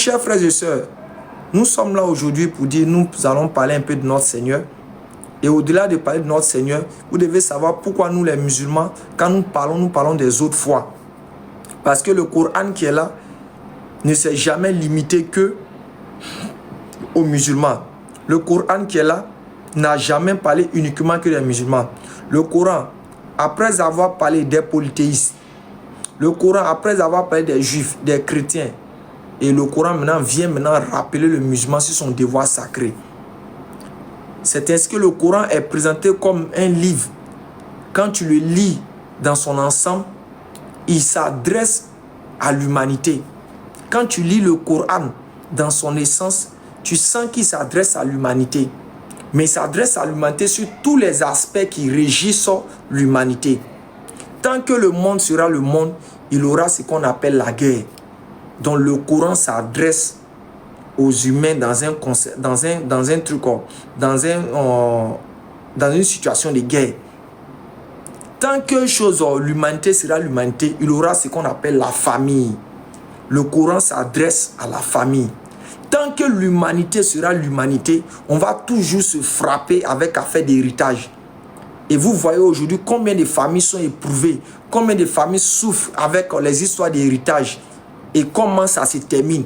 Chers frères et sœurs, nous sommes là aujourd'hui pour dire, nous allons parler un peu de notre Seigneur. Et au-delà de parler de notre Seigneur, vous devez savoir pourquoi nous les musulmans, quand nous parlons des autres foi. Parce que le Coran qui est là ne s'est jamais limité que aux musulmans. Le Coran qui est là n'a jamais parlé uniquement que des musulmans. Le Coran, après avoir parlé des polythéistes, le Coran, après avoir parlé des juifs, des chrétiens, et le Coran vient rappeler le musulman sur son devoir sacré. C'est ainsi que le Coran est présenté comme un livre. Quand tu le lis dans son ensemble, il s'adresse à l'humanité. Quand tu lis le Coran dans son essence, tu sens qu'il s'adresse à l'humanité. Mais il s'adresse à l'humanité sur tous les aspects qui régissent l'humanité. Tant que le monde sera le monde, il aura ce qu'on appelle la guerre. Donc le Coran s'adresse aux humains dans une situation de guerre. Tant que l'humanité sera l'humanité, il aura ce qu'on appelle la famille. Le Coran s'adresse à la famille. Tant que l'humanité sera l'humanité, on va toujours se frapper avec affaire d'héritage. Et vous voyez aujourd'hui combien de familles sont éprouvées, combien de familles souffrent avec les histoires d'héritage. Et comment ça se termine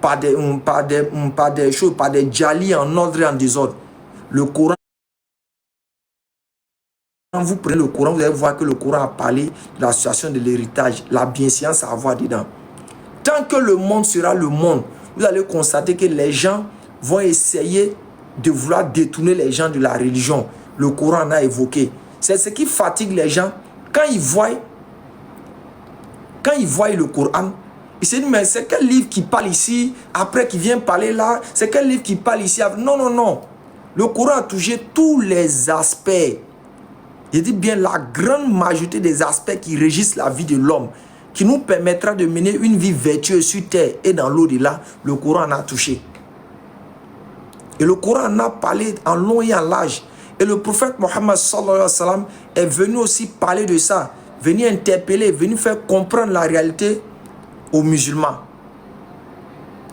par des choses, par des djalis en ordre et en désordre. Le Coran, quand vous prenez le Coran, vous allez voir que le Coran a parlé de la situation de l'héritage, la bienséance à avoir dedans. Tant que le monde sera le monde, vous allez constater que les gens vont essayer de vouloir détourner les gens de la religion. Le Coran en a évoqué. C'est ce qui fatigue les gens. Quand ils voient le Coran, ils se disent, mais c'est quel livre qui parle ici, après qui vient parler là, c'est quel livre qui parle ici. Non, non, non. Le Coran a touché tous les aspects. Je dis bien la grande majorité des aspects qui régissent la vie de l'homme, qui nous permettra de mener une vie vertueuse sur terre et dans l'au-delà, le Coran en a touché. Et le Coran en a parlé en long et en large. Et le prophète Mohammed sallallahu alayhi wa sallam est venu aussi parler de ça, venu interpeller, venu faire comprendre la réalité aux musulmans.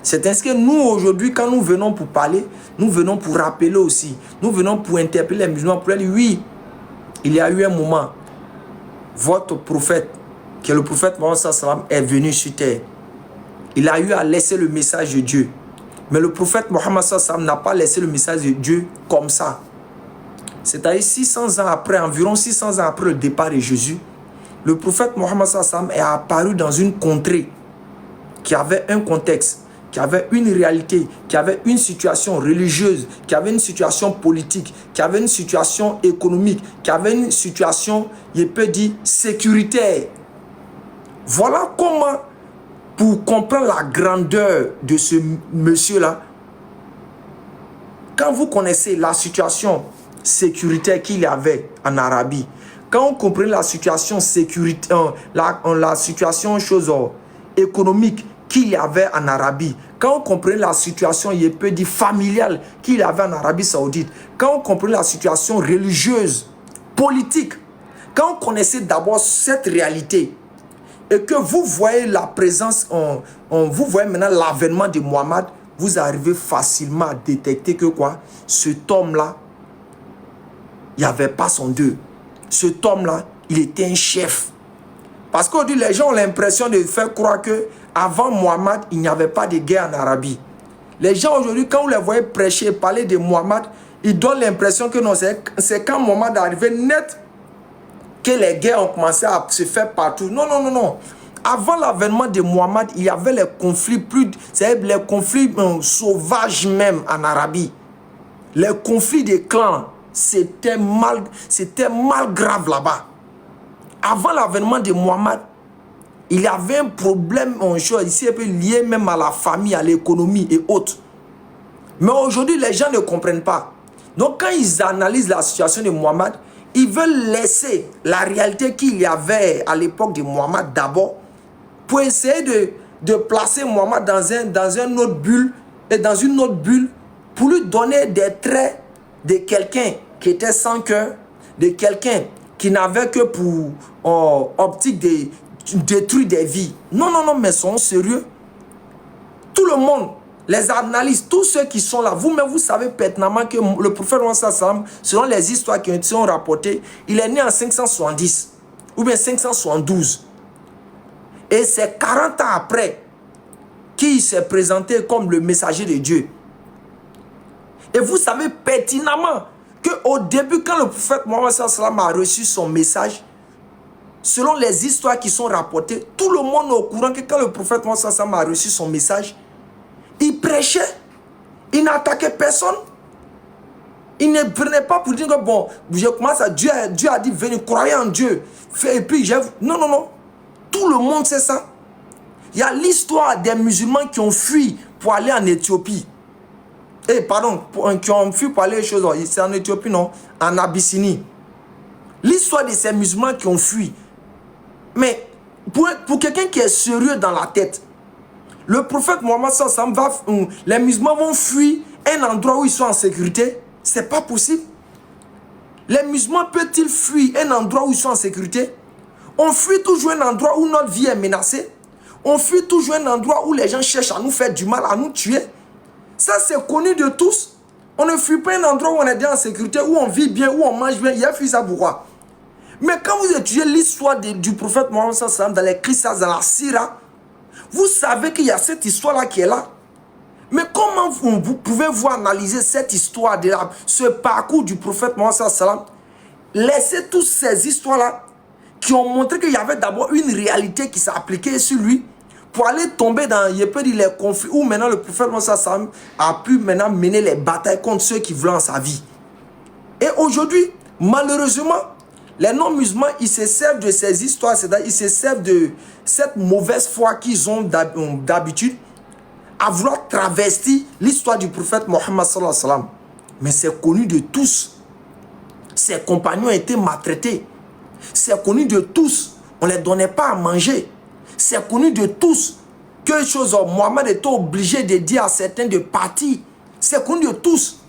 C'est ainsi que nous aujourd'hui, quand nous venons pour parler, nous venons pour rappeler aussi, nous venons pour interpeller les musulmans, pour dire oui, il y a eu un moment, votre prophète, qui est le prophète Mohammed sallallahu alayhi wa sallam, est venu sur terre. Il a eu à laisser le message de Dieu. Mais le prophète Mohammed sallallahu alayhi wa sallam n'a pas laissé le message de Dieu comme ça. C'est-à-dire 600 ans après, environ 600 ans après le départ de Jésus, le prophète Mohammed sallallahu alayhi wa sallam est apparu dans une contrée qui avait un contexte, qui avait une réalité, qui avait une situation religieuse, qui avait une situation politique, qui avait une situation économique, qui avait une situation, je peux dire, sécuritaire. Voilà comment, pour comprendre la grandeur de ce monsieur-là, quand vous connaissez la situation sécuritaire qu'il y avait en Arabie, quand on comprend la situation sécuritaire, la situation économique qu'il y avait en Arabie, quand on comprend la situation, il peut dire familiale qu'il y avait en Arabie Saoudite, quand on comprend la situation religieuse, politique, quand on connaissait d'abord cette réalité, et que vous voyez la présence, vous voyez maintenant l'avènement de Mohammed, vous arrivez facilement à détecter que quoi, cet homme-là, il n'y avait pas son deux. Cet homme-là, il était un chef. Parce qu'aujourd'hui, les gens ont l'impression de faire croire que avant Mohammed, il n'y avait pas de guerre en Arabie. Les gens aujourd'hui, quand vous les voyez prêcher, parler de Mohammed, ils donnent l'impression que non, c'est quand Mohammed est arrivé net que les guerres ont commencé à se faire partout. Non, non, non, non. Avant l'avènement de Mohammed, il y avait les conflits les conflits sauvages même en Arabie. Les conflits des clans, c'était mal grave là-bas. Avant l'avènement de Mohammed, il y avait un problème ici lié même à la famille, à l'économie et autres. Mais aujourd'hui, les gens ne comprennent pas. Donc quand ils analysent la situation de Mohammed, ils veulent laisser la réalité qu'il y avait à l'époque de Mohammed d'abord pour essayer de placer Mohammed dans une autre bulle et dans une autre bulle pour lui donner des traits de quelqu'un qui était sans cœur, de quelqu'un qui n'avait que pour optique de détruire des vies. Non, non, non, mais sont sérieux. Tout le monde, les analystes, tous ceux qui sont là, vous-même, vous savez pertinemment que le prophète Mohammed sallam, selon les histoires qui sont rapportées, il est né en 570 ou bien 572. Et c'est 40 ans après qu'il s'est présenté comme le messager de Dieu. Et vous savez pertinemment qu'au début, quand le prophète Mohammed sallam a reçu son message, selon les histoires qui sont rapportées, tout le monde est au courant que quand le prophète Mohammed sallam a reçu son message, il prêchait, il n'attaquait personne. Il ne prenait pas pour dire que bon, je commence à Dieu a dit venez, croyez en Dieu. Et puis non, non, non. Tout le monde sait ça. Il y a l'histoire des musulmans qui ont fui pour aller en Éthiopie. Qui ont fui pour aller choses. C'est en Éthiopie, non? En Abyssinie. L'histoire de ces musulmans qui ont fui. Mais pour quelqu'un qui est sérieux dans la tête, le prophète Mohammed sallam les musulmans vont fuir un endroit où ils sont en sécurité. C'est pas possible. Les musulmans peuvent-ils fuir un endroit où ils sont en sécurité? On fuit toujours un endroit où notre vie est menacée. On fuit toujours un endroit où les gens cherchent à nous faire du mal, à nous tuer. Ça, c'est connu de tous. On ne fuit pas un endroit où on est bien en sécurité, où on vit bien, où on mange bien. Il y a fui ça pourquoi? Mais quand vous étudiez l'histoire du prophète Mohammed sallam dans les Qissas, dans la Sira, vous savez qu'il y a cette histoire-là qui est là. Mais comment vous pouvez-vous analyser cette histoire, ce parcours du prophète Mohammed sallam, laisser toutes ces histoires-là qui ont montré qu'il y avait d'abord une réalité qui s'est appliquée sur lui pour aller tomber dans les conflits où maintenant le prophète Mohammed sallam a pu maintenant mener les batailles contre ceux qui voulaient en sa vie. Et aujourd'hui, malheureusement, les non-musulmans, ils se servent de ces histoires, c'est-à-dire ils se servent de cette mauvaise foi qu'ils ont d'habitude à vouloir travestir l'histoire du prophète Mohammed sallallahu alayhi wa sallam. Mais c'est connu de tous. Ses compagnons étaient maltraités. C'est connu de tous. On ne les donnait pas à manger. C'est connu de tous que Mohammed était obligé de dire à certains de partir. C'est connu de tous.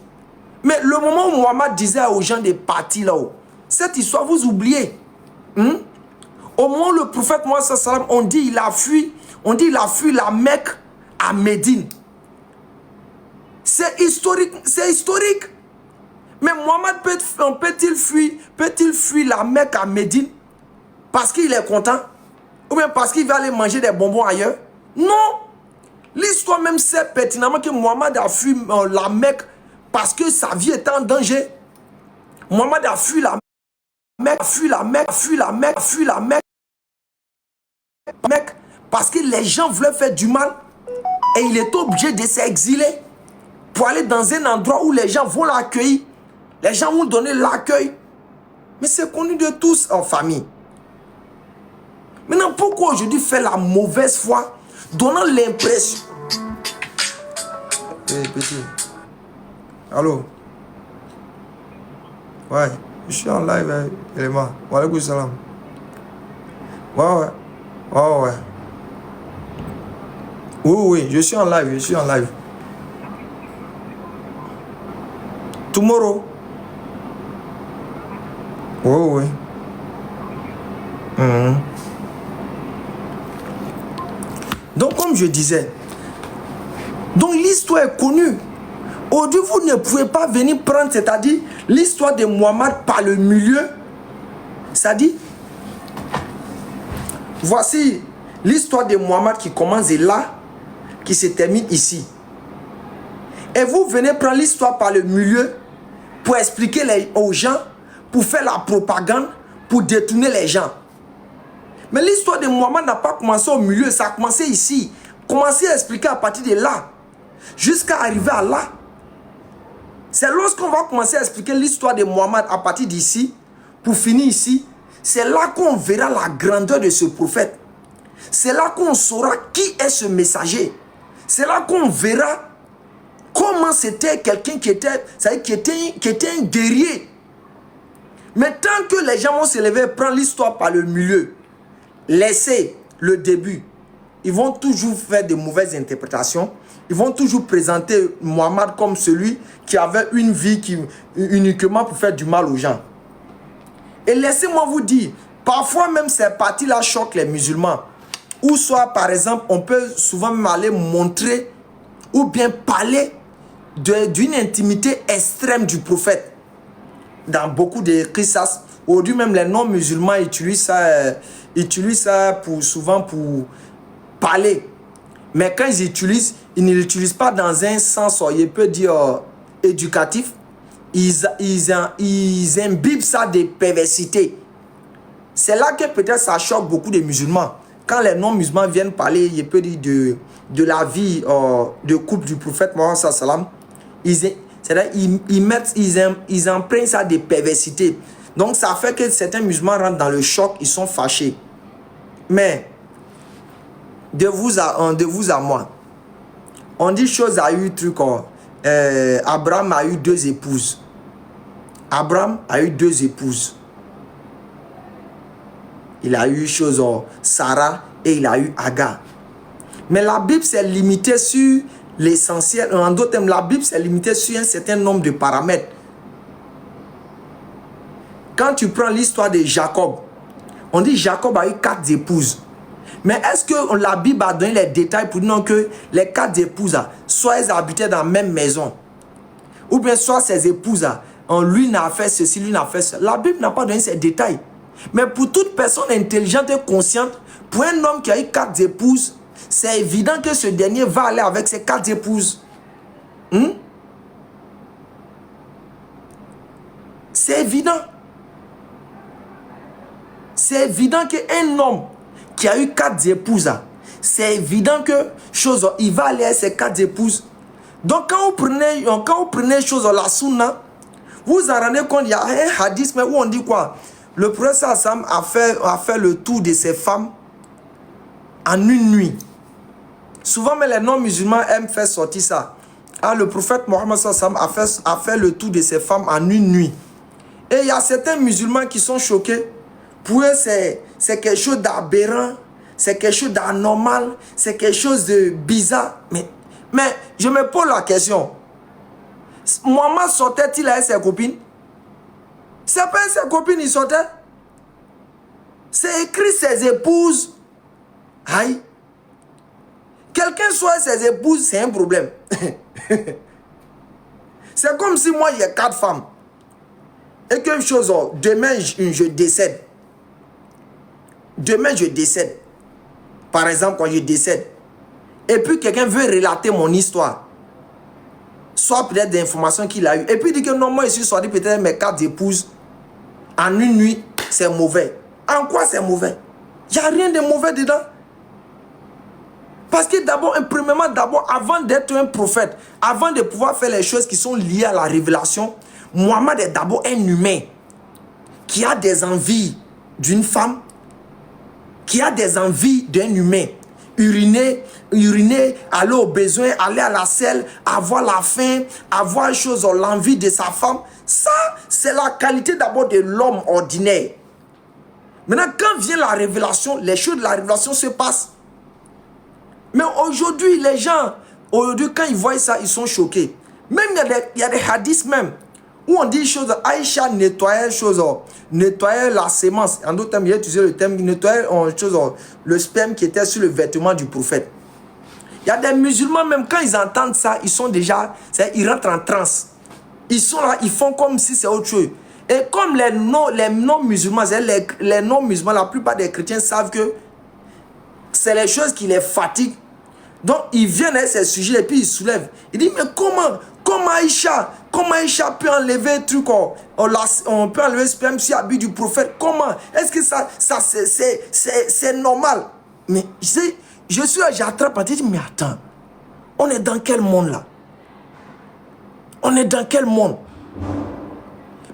Mais le moment où Mohammed disait aux gens de partir là-haut, cette histoire, vous oubliez. Au moment où le prophète Mohammed sallallahu alayhi wa sallam, on dit il a fui la Mecque à Médine. C'est historique, c'est historique. Mais Mohammed peut-il fuir la Mecque à Médine parce qu'il est content? Ou bien parce qu'il va aller manger des bonbons ailleurs? Non. L'histoire même sait pertinemment que Mohammed a fui la Mecque parce que sa vie était en danger. Mohammed a fui la Mecque, parce que les gens voulaient faire du mal et il est obligé de s'exiler pour aller dans un endroit où les gens vont l'accueillir. Les gens vont donner l'accueil. Mais c'est connu de tous en famille. Maintenant, pourquoi aujourd'hui faire la mauvaise foi, donnant l'impression... Hey, petit. Allô? Ouais, je suis en live, élément. Wa alaykoum salam. Ouais. Oui, je suis en live, Tomorrow. Oui. Donc, comme je disais, donc l'histoire est connue. Aujourd'hui, vous ne pouvez pas venir prendre, c'est-à-dire l'histoire de Mohammed par le milieu. C'est-à-dire, voici l'histoire de Mohammed qui commence là, qui se termine ici. Et vous venez prendre l'histoire par le milieu pour expliquer aux gens, pour faire la propagande, pour détourner les gens. Mais l'histoire de Mohammed n'a pas commencé au milieu, ça a commencé ici. Commencez à expliquer à partir de là, jusqu'à arriver à là. C'est lorsqu'on va commencer à expliquer l'histoire de Mohammed à partir d'ici, pour finir ici, c'est là qu'on verra la grandeur de ce prophète. C'est là qu'on saura qui est ce messager. C'est là qu'on verra comment c'était quelqu'un qui était un guerrier. Mais tant que les gens vont se lever et prendre l'histoire par le milieu, laisser le début, ils vont toujours faire de mauvaises interprétations. Ils vont toujours présenter Mohammed comme celui qui avait une vie uniquement pour faire du mal aux gens. Et laissez-moi vous dire, parfois même ces parties-là choquent les musulmans. Ou soit, par exemple, on peut souvent même aller montrer ou bien parler d'une intimité extrême du prophète. Dans beaucoup d'écrits, ça, aujourd'hui même les non-musulmans utilisent ça souvent pour parler. Mais quand ils ne l'utilisent pas dans un sens, il peut dire éducatif. Ils imbibent ça de perversité. C'est là que peut-être ça choque beaucoup de musulmans. Quand les non-musulmans viennent parler, il peut dire de la vie de couple du prophète Mohammed sallam, ils empruntent ça de perversité. Donc ça fait que certains musulmans rentrent dans le choc, ils sont fâchés. Mais de vous à moi, on dit chose a eu truc. Abraham a eu 2 épouses. Abraham a eu 2 épouses. Il a eu chose Sarah et il a eu Agar. Mais la Bible s'est limitée sur l'essentiel. En d'autres termes, la Bible s'est limitée sur un certain nombre de paramètres. Quand tu prends l'histoire de Jacob, on dit Jacob a eu 4 épouses. Mais est-ce que la Bible a donné les détails pour dire que les 4 épouses, soit elles habitaient dans la même maison, ou bien soit ces épouses, lui n'a fait ceci, lui n'a fait ça. La Bible n'a pas donné ces détails. Mais pour toute personne intelligente et consciente, pour un homme qui a eu 4 épouses, c'est évident que ce dernier va aller avec ses 4 épouses. C'est évident. C'est évident qu'un homme qui a eu 4 épouses, c'est évident que il va aller avec ses 4 épouses. Donc quand vous prenez la sunna, vous vous en rendez compte, il y a un hadith où on dit quoi? Le prophète Hassan a fait le tour de ses femmes en une nuit. Souvent, mais les non-musulmans aiment faire sortir ça. Le prophète Mohammed a fait le tour de ses femmes en une nuit. Et il y a certains musulmans qui sont choqués. Pour eux, c'est quelque chose d'aberrant, c'est quelque chose d'anormal, c'est quelque chose de bizarre. Mais je me pose la question. Mohammed sortait-il avec ses copines? C'est pas ses copines, il sortait. C'est écrit ses épouses. Aïe. Quelqu'un soit ses épouses, c'est un problème. C'est comme si moi, il y a 4 femmes. Et quelque chose, demain, je décède. Demain, je décède. Par exemple, quand je décède. Et puis, quelqu'un veut relater mon histoire. Soit peut-être des informations qu'il a eues. Et puis, il dit que non, moi, je suis sorti peut-être mes 4 épouses. En une nuit, c'est mauvais. En quoi c'est mauvais? Il n'y a rien de mauvais dedans. Parce que d'abord, avant d'être un prophète, avant de pouvoir faire les choses qui sont liées à la révélation, Mohammed est d'abord un humain qui a des envies d'une femme, qui a des envies d'un humain. Uriner, aller au besoin, aller à la selle, avoir la faim, avoir l'envie de sa femme. Ça, c'est la qualité d'abord de l'homme ordinaire. Maintenant, quand vient la révélation, les choses de la révélation se passent. Mais aujourd'hui, les gens, quand ils voient ça, ils sont choqués. Même il y a des hadiths même, où on dit Aïcha nettoyait la sémence. En d'autres termes, il a utilisé le terme nettoyer le sperme qui était sur le vêtement du prophète. Il y a des musulmans, même quand ils entendent ça, ils ils rentrent en transe. Ils sont là, ils font comme si c'est autre chose. Et comme les non-musulmans, la plupart des chrétiens savent que c'est les choses qui les fatiguent. Donc, ils viennent à ces sujets et puis ils soulèvent. Ils disent, mais comment Aïcha peut enlever un truc, on peut enlever le sperme sur l'habit du prophète? Comment? Est-ce que ça c'est normal? Mais je suis là, j'attrape, je dis, mais attends, on est dans quel monde là? On est dans quel monde?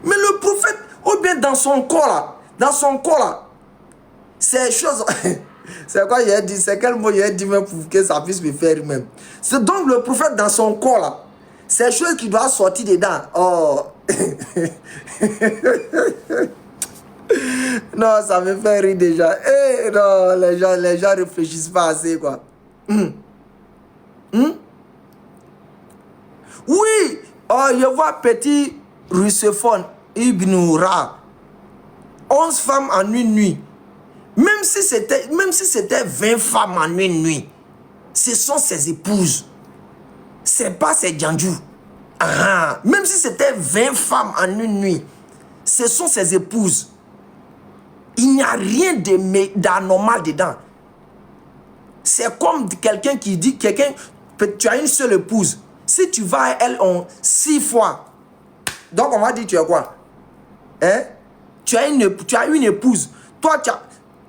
Mais le prophète, ou bien dans son corps là, ces choses... C'est quoi il a dit? C'est quel mot il a dit même pour que ça puisse me faire même? C'est donc le prophète dans son corps là. C'est choses qui doivent sortir dedans. Oh. Non, ça me fait rire déjà. Non, les gens réfléchissent pas assez quoi. Oui. Je vois petit Russophone Ibn Ra. 11 femmes en une nuit. Même si c'était 20 femmes en une nuit, ce sont ses épouses. c'est pas ses Djandjou. Même si c'était 20 femmes en une nuit, ce sont ses épouses. Il n'y a rien d'anormal dedans. C'est comme quelqu'un qui dit, tu as une seule épouse. Si tu vas à elle en 6 fois, donc on va dire tu as quoi? Tu as une épouse. Toi,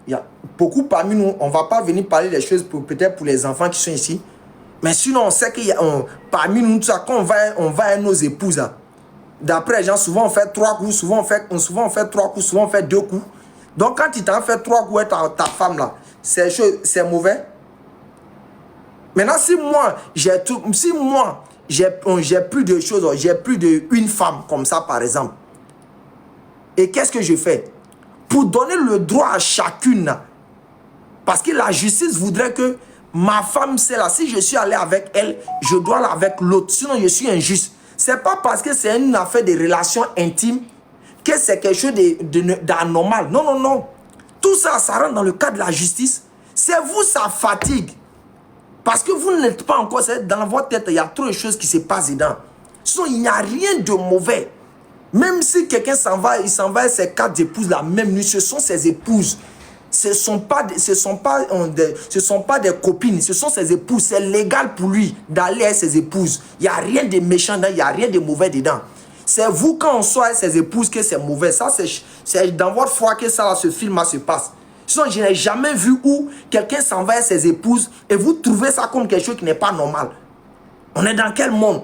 il y a beaucoup parmi nous, on ne va pas venir parler des choses peut-être pour les enfants qui sont ici. Mais sinon, on sait qu'il y a parmi nous, quand on va à nos épouses, d'après les gens, souvent on fait 3 coups, souvent on fait 3 coups, souvent on fait 2 coups. Donc quand tu t'en fais 3 coups avec ta femme là, c'est mauvais. Maintenant, si moi, j'ai plus de choses, j'ai plus d'une femme comme ça par exemple. Et qu'est-ce que je fais? Pour donner le droit à chacune, parce que la justice voudrait que ma femme, c'est là, si je suis allé avec elle, je dois aller avec l'autre, sinon je suis injuste. C'est pas parce que c'est une affaire de relations intimes que c'est quelque chose d'anormal. Non, non, non. Tout ça, ça rentre dans le cadre de la justice. C'est vous, ça fatigue. Parce que vous n'êtes pas encore, dans votre tête, il y a trop de choses qui se passent dedans. Sinon, il n'y a rien de mauvais. Même si quelqu'un s'en va, il s'en va avec ses 4 épouses la même nuit, ce sont ses épouses. Ce ne sont pas des copines, ce sont ses épouses. C'est légal pour lui d'aller avec ses épouses. Il n'y a rien de méchant dedans, il n'y a rien de mauvais dedans. C'est vous, quand on soit avec ses épouses, que c'est mauvais. Ça, c'est dans votre foi que ça, ce film se passe. Sinon, je n'ai jamais vu où quelqu'un s'en va avec ses épouses et vous trouvez ça comme quelque chose qui n'est pas normal. On est dans quel monde?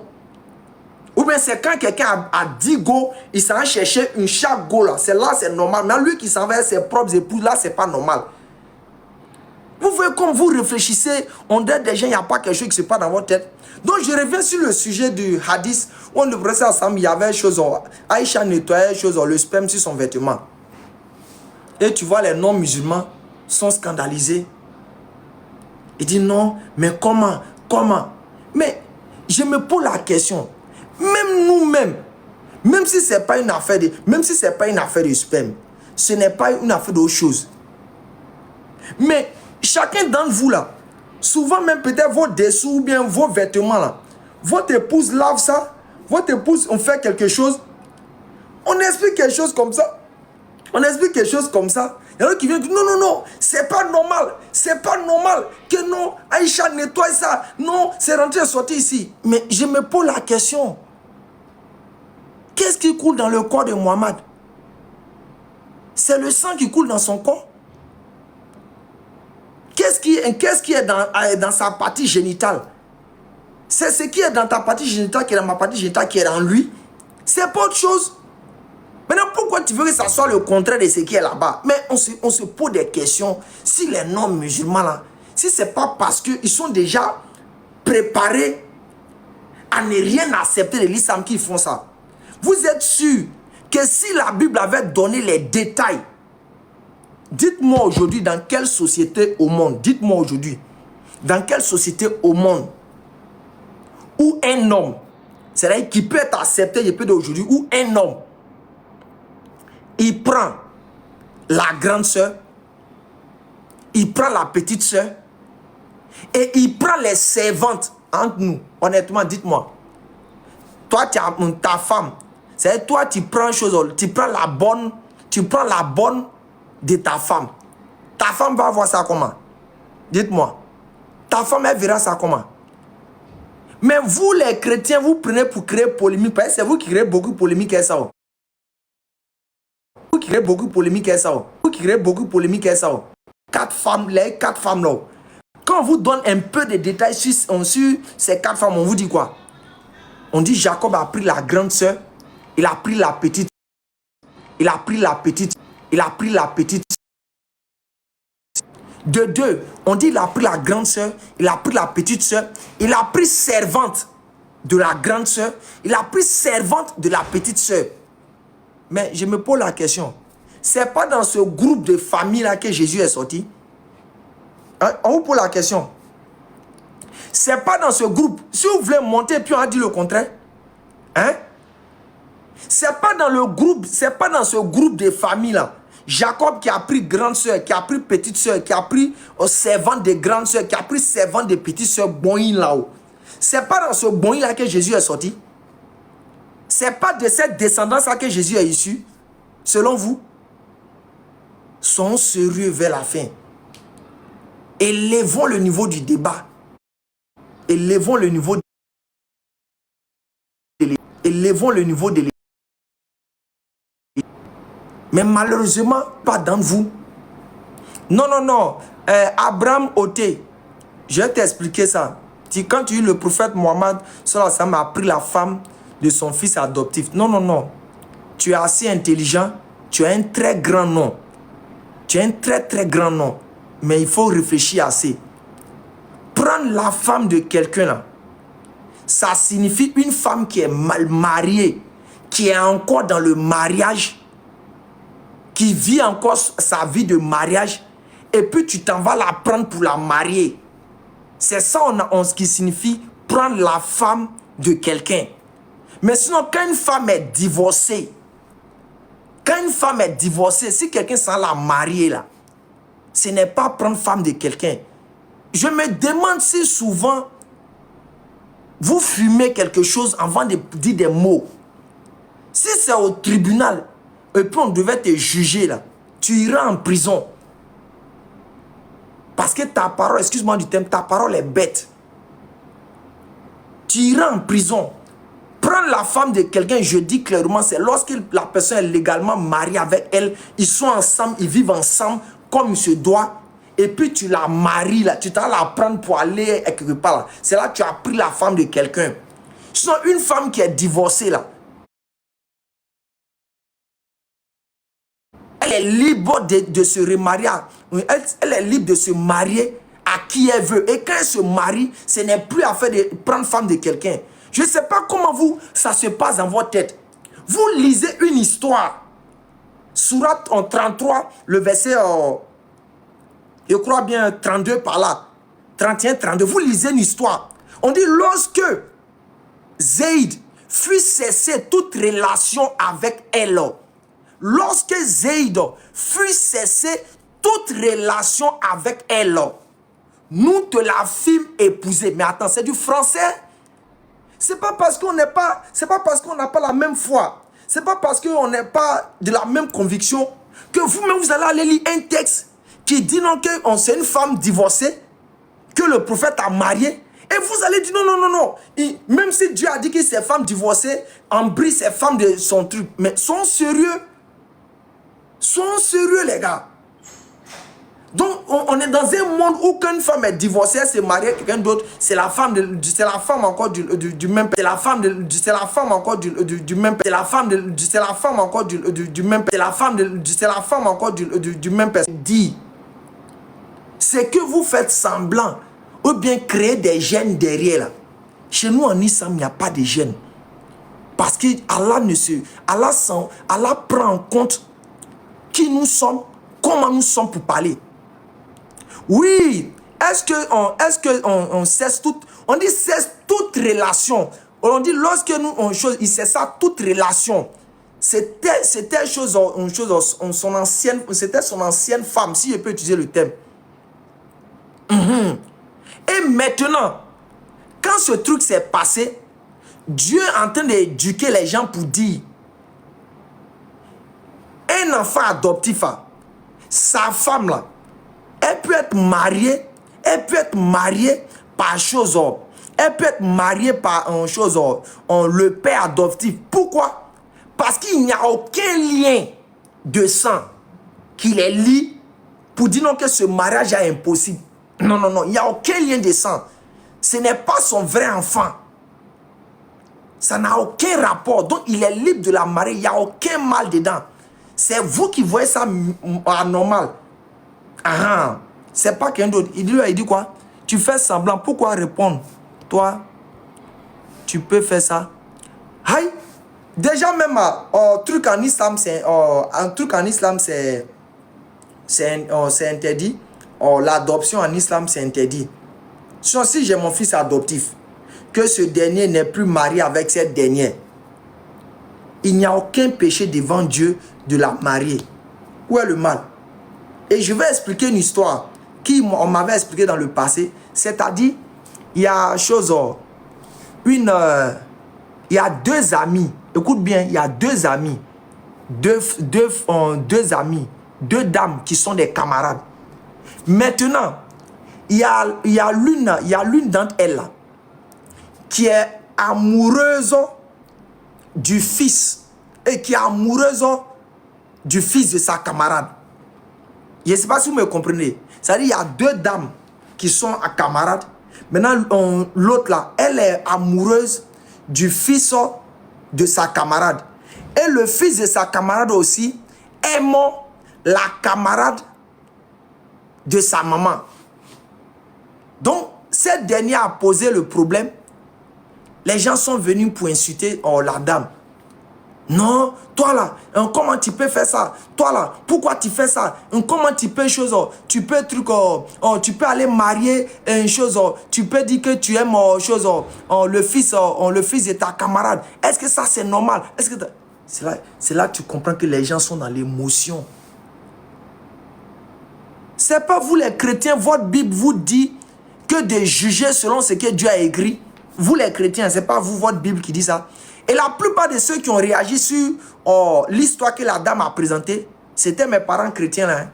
Ou bien c'est quand quelqu'un a 10 go, il s'en va chercher chaque go là. C'est là, c'est normal. Mais lui qui s'en va avec ses propres épouses, là, c'est pas normal. Vous voyez comme vous réfléchissez, on dit des gens, il n'y a pas quelque chose qui se passe dans votre tête. Donc je reviens sur le sujet du hadith, où on le pressait ensemble, il y avait chose, Aïcha nettoyait le sperme sur son vêtement. Et tu vois, les non-musulmans sont scandalisés. Ils disent non, mais comment? Mais je me pose la question, même nous-mêmes, même si ce n'est pas une affaire de sperme, ce n'est pas une affaire d'autre chose. Mais chacun d'entre vous là, souvent même peut-être vos dessous ou bien vos vêtements là, votre épouse lave ça, votre épouse on fait quelque chose, on explique quelque chose comme ça. Il y en a qui viennent dire non, c'est pas normal que non, Aïcha nettoie ça, non, c'est rentré et sorti ici. Mais je me pose la question, qu'est-ce qui coule dans le corps de Mohammed? C'est le sang qui coule dans son corps? Qu'est-ce qui est dans sa partie génitale? C'est ce qui est dans ta partie génitale qui est dans ma partie génitale qui est dans lui? C'est pas autre chose. Maintenant, pourquoi tu veux que ça soit le contraire de ce qui est là-bas? Mais on se pose des questions. Si les non-musulmans là, si ce n'est pas parce qu'ils sont déjà préparés à ne rien accepter de l'islam qu'ils font ça. Vous êtes sûr que si la Bible avait donné les détails, dites-moi aujourd'hui dans quelle société au monde, dans quelle société au monde où un homme, c'est-à-dire qui peut être accepté depuis d'aujourd'hui, où un homme, il prend la grande soeur, il prend la petite soeur, et il prend les servantes entre nous. Honnêtement, dites-moi. Toi, tu as ta femme. C'est toi, tu prends la bonne de ta femme. Ta femme va voir ça comment? Dites-moi. Ta femme, elle verra ça comment? Mais vous, les chrétiens, vous prenez pour créer polémique. Parce que c'est vous qui créez beaucoup de polémique et ça. Vous qui créez beaucoup de polémique et ça. Les 4 femmes là. Quand on vous donne un peu de détails sur ces 4 femmes, on vous dit quoi? On dit Jacob a pris la grande soeur, il a pris la petite, De 2, on dit il a pris la grande soeur, il a pris la petite soeur, il a pris servante de la grande soeur, il a pris servante de la petite soeur. Mais je me pose la question, c'est pas dans ce groupe de famille là que Jésus est sorti? Hein? On vous pose la question. C'est pas dans ce groupe. Si vous voulez monter, puis on a dit le contraire. Hein? C'est pas dans ce groupe de famille là. Jacob qui a pris grande soeur, qui a pris petite soeur, qui a pris servante de grande soeur, qui a pris servante de petite soeur, bon là-haut. C'est pas dans ce bon-là que Jésus est sorti. C'est pas de cette descendance-là que Jésus est issu. Selon vous, soyons sérieux vers la fin. Élevons le niveau du débat. Élevons le niveau de l'église. Mais malheureusement, pas dans vous. Non, non, non. Abraham Oté, je vais t'expliquer ça. Quand tu dis le prophète Mohammed, ça m'a pris la femme de son fils adoptif. Non, non, non. Tu es assez intelligent. Tu as un très grand nom. Tu as un très, très grand nom. Mais il faut réfléchir assez. Prendre la femme de quelqu'un là, ça signifie une femme qui est mal mariée, qui est encore dans le mariage, qui vit encore sa vie de mariage, et puis tu t'en vas la prendre pour la marier. C'est ça ce qui signifie prendre la femme de quelqu'un. Mais sinon, quand une femme est divorcée, si quelqu'un s'en la marier là, ce n'est pas prendre femme de quelqu'un. Je me demande si souvent vous fumez quelque chose avant de dire des mots. Si c'est au tribunal, et puis on devait te juger là, tu iras en prison. Parce que ta parole, excuse-moi du terme, ta parole est bête. Tu iras en prison. Prendre la femme de quelqu'un, je dis clairement, c'est lorsque la personne est légalement mariée avec elle, ils sont ensemble, ils vivent ensemble comme il se doit, et puis tu la maries là, tu t'en la prendre pour aller quelque part là. C'est là que tu as pris la femme de quelqu'un. Sinon, une femme qui est divorcée là, elle est libre de se remarier. Elle est libre de se marier à qui elle veut. Et quand elle se marie, ce n'est plus affaire de prendre femme de quelqu'un. Je ne sais pas comment ça se passe dans votre tête. Vous lisez une histoire. Sourate 33, le verset, je crois bien 32 par là. 31, 32. Vous lisez une histoire. On dit lorsque Zayd fut cessé toute relation avec elle. Lorsque Zayd fut cessé toute relation avec elle, nous te la fîmes épouser. Mais attends, c'est du français. C'est pas parce qu'on n'est pas, c'est pas parce qu'on n'a pas la même foi. C'est pas parce qu'on n'est pas de la même conviction que vous-même vous allez aller lire un texte qui dit non que c'est une femme divorcée que le prophète a mariée. Et vous allez dire non, non, non, non. Même si Dieu a dit que ces femmes divorcées embrisent ces femmes de son truc. Mais sont sérieux. Soyons sérieux, les gars. Donc, on est dans un monde où quand une femme est divorcée, elle s'est mariée à quelqu'un d'autre, c'est la femme encore du même père. C'est la femme encore du même père. C'est la femme encore du même père. C'est la femme encore du même père. Dit, c'est que vous faites semblant ou bien créer des gènes derrière là. Chez nous en islam, il n'y a pas de gènes. Parce que Allah prend en compte qui nous sommes, comment nous sommes pour parler. Oui, est-ce qu'on cesse toute, on dit cesse toute relation. On dit lorsque nous on chose, il cesse ça toute relation. C'était son ancienne femme, si je peux utiliser le terme. Et maintenant, quand ce truc s'est passé, Dieu est en train d'éduquer les gens pour dire un enfant adoptif, sa femme là, elle peut être mariée par chose, elle peut être mariée par le père adoptif. Pourquoi? Parce qu'il n'y a aucun lien de sang qui les lie pour dire non que ce mariage est impossible. Non, non, non, il n'y a aucun lien de sang. Ce n'est pas son vrai enfant. Ça n'a aucun rapport. Donc il est libre de la marier, il n'y a aucun mal dedans. C'est vous qui voyez ça anormal. Ah, c'est pas quelqu'un d'autre. Il dit quoi? Tu fais semblant. Pourquoi répondre? Toi, tu peux faire ça. Aïe. Déjà même un truc en islam, c'est interdit. L'adoption en islam, c'est interdit. Si j'ai mon fils adoptif, que ce dernier n'est plus marié avec cette dernière, il n'y a aucun péché devant Dieu de la marier. Où est le mal? Et je vais expliquer une histoire qu'on m'avait expliquée dans le passé. C'est-à-dire, il y a il y a deux amis. Écoute bien, il y a deux amis. Deux amis. Deux dames qui sont des camarades. Maintenant, il y a l'une d'entre elles là, qui est amoureuse du fils et qui est amoureuse du fils de sa camarade. Je ne sais pas si vous me comprenez. C'est-à-dire, il y a deux dames qui sont camarades. Maintenant, l'autre là, elle est amoureuse du fils de sa camarade. Et le fils de sa camarade aussi aime la camarade de sa maman. Donc, cette dernière a posé le problème. Les gens sont venus pour insulter la dame. Non, toi là, comment tu peux faire ça? Toi là, pourquoi tu fais ça? Comment tu peux chose? Tu peux tu peux aller marier une chose. Tu peux dire que tu aimes chose. Le fils de ta camarade. Est-ce que ça c'est normal? Est-ce que c'est là que tu comprends que les gens sont dans l'émotion. C'est pas vous les chrétiens, votre Bible vous dit que de juger selon ce que Dieu a écrit. Vous les chrétiens, c'est pas vous, votre Bible qui dit ça. Et la plupart de ceux qui ont réagi sur l'histoire que la dame a présentée, c'était mes parents chrétiens là. Hein.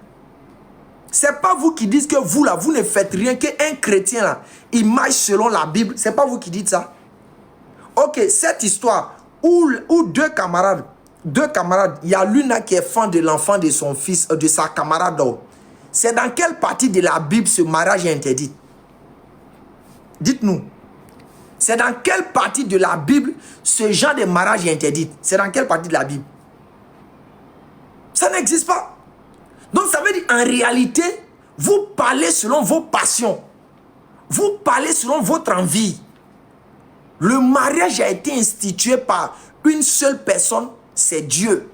C'est pas vous qui dites que vous là, vous ne faites rien, qu'un chrétien là, il marche selon la Bible. C'est pas vous qui dites ça. Ok, cette histoire où deux camarades, il y a l'une qui est fan de l'enfant de son fils, de sa camarade. C'est dans quelle partie de la Bible ce mariage est interdit? Dites-nous. C'est dans quelle partie de la Bible ce genre de mariage est interdit? C'est dans quelle partie de la Bible? Ça n'existe pas. Donc ça veut dire en réalité, vous parlez selon vos passions. Vous parlez selon votre envie. Le mariage a été institué par une seule personne, c'est Dieu.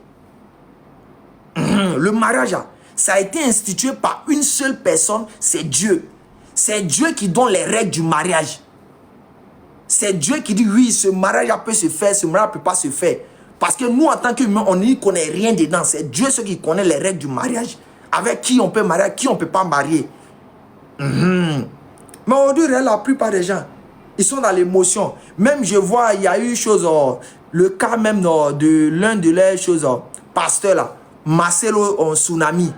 Le mariage, ça a été institué par une seule personne, c'est Dieu. C'est Dieu qui donne les règles du mariage. C'est Dieu qui dit oui, ce mariage peut se faire, ce mariage ne peut pas se faire. Parce que nous, en tant qu'humains, on n'y connaît rien dedans. C'est Dieu ce qui connaît les règles du mariage. Avec qui on peut marier, qui on ne peut pas marier. Mais aujourd'hui, la plupart des gens, ils sont dans l'émotion. Même je vois, il y a eu chose, le cas même de l'un de leurs choses, pasteur là, Marcelo Tsunami.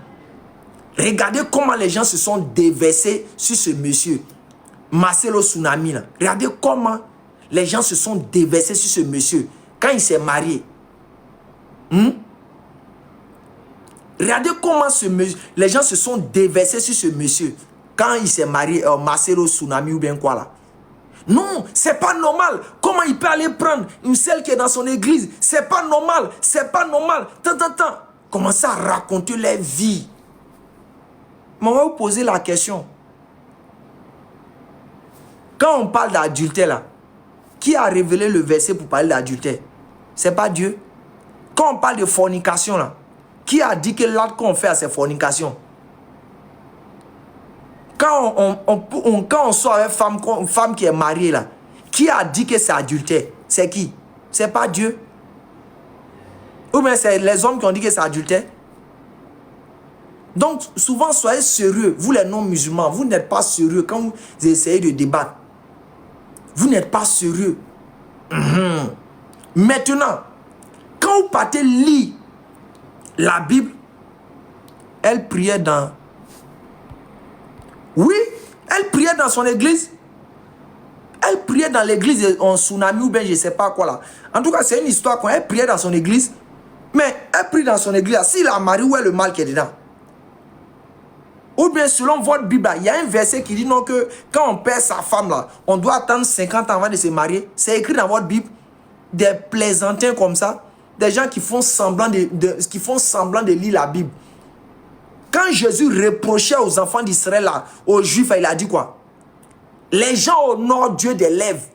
Regardez comment les gens se sont déversés sur ce monsieur. Marcelo Tsunami là. Regardez comment les gens se sont déversés sur ce monsieur quand il s'est marié. Regardez comment les gens se sont déversés sur ce monsieur quand il s'est marié, Marcelo Tsunami ou bien quoi là. Non, c'est pas normal. Comment il peut aller prendre une celle qui est dans son église? C'est pas normal, c'est pas normal. Tant. Commencez à raconter leur vie. Mais on va vous poser la question. Quand on parle d'adultère là, qui a révélé le verset pour parler d'adultère? C'est pas Dieu. Quand on parle de fornication là, qui a dit que l'acte qu'on fait c'est fornication? Quand on sort avec une femme qui est mariée là, qui a dit que c'est adultère? C'est qui? C'est pas Dieu. Ou bien c'est les hommes qui ont dit que c'est adultère? Donc souvent soyez sérieux, vous les non-musulmans, vous n'êtes pas sérieux quand vous essayez de débattre. Vous n'êtes pas sérieux. Maintenant, quand vous partez lire la Bible, elle priait dans... Oui, elle priait dans son église. Elle priait dans l'église en Tsunami ou bien je ne sais pas quoi là. En tout cas, c'est une histoire quand elle priait dans son église. Mais elle prie dans son église. S'il a marié, où est le mal qui est dedans? Ou bien selon votre Bible, il y a un verset qui dit non que quand on perd sa femme là, on doit attendre 50 ans avant de se marier. C'est écrit dans votre Bible. Des plaisantins comme ça, des gens qui font semblant de lire la Bible. Quand Jésus reprochait aux enfants d'Israël, aux Juifs, il a dit quoi? Les gens honorent Dieu des lèvres,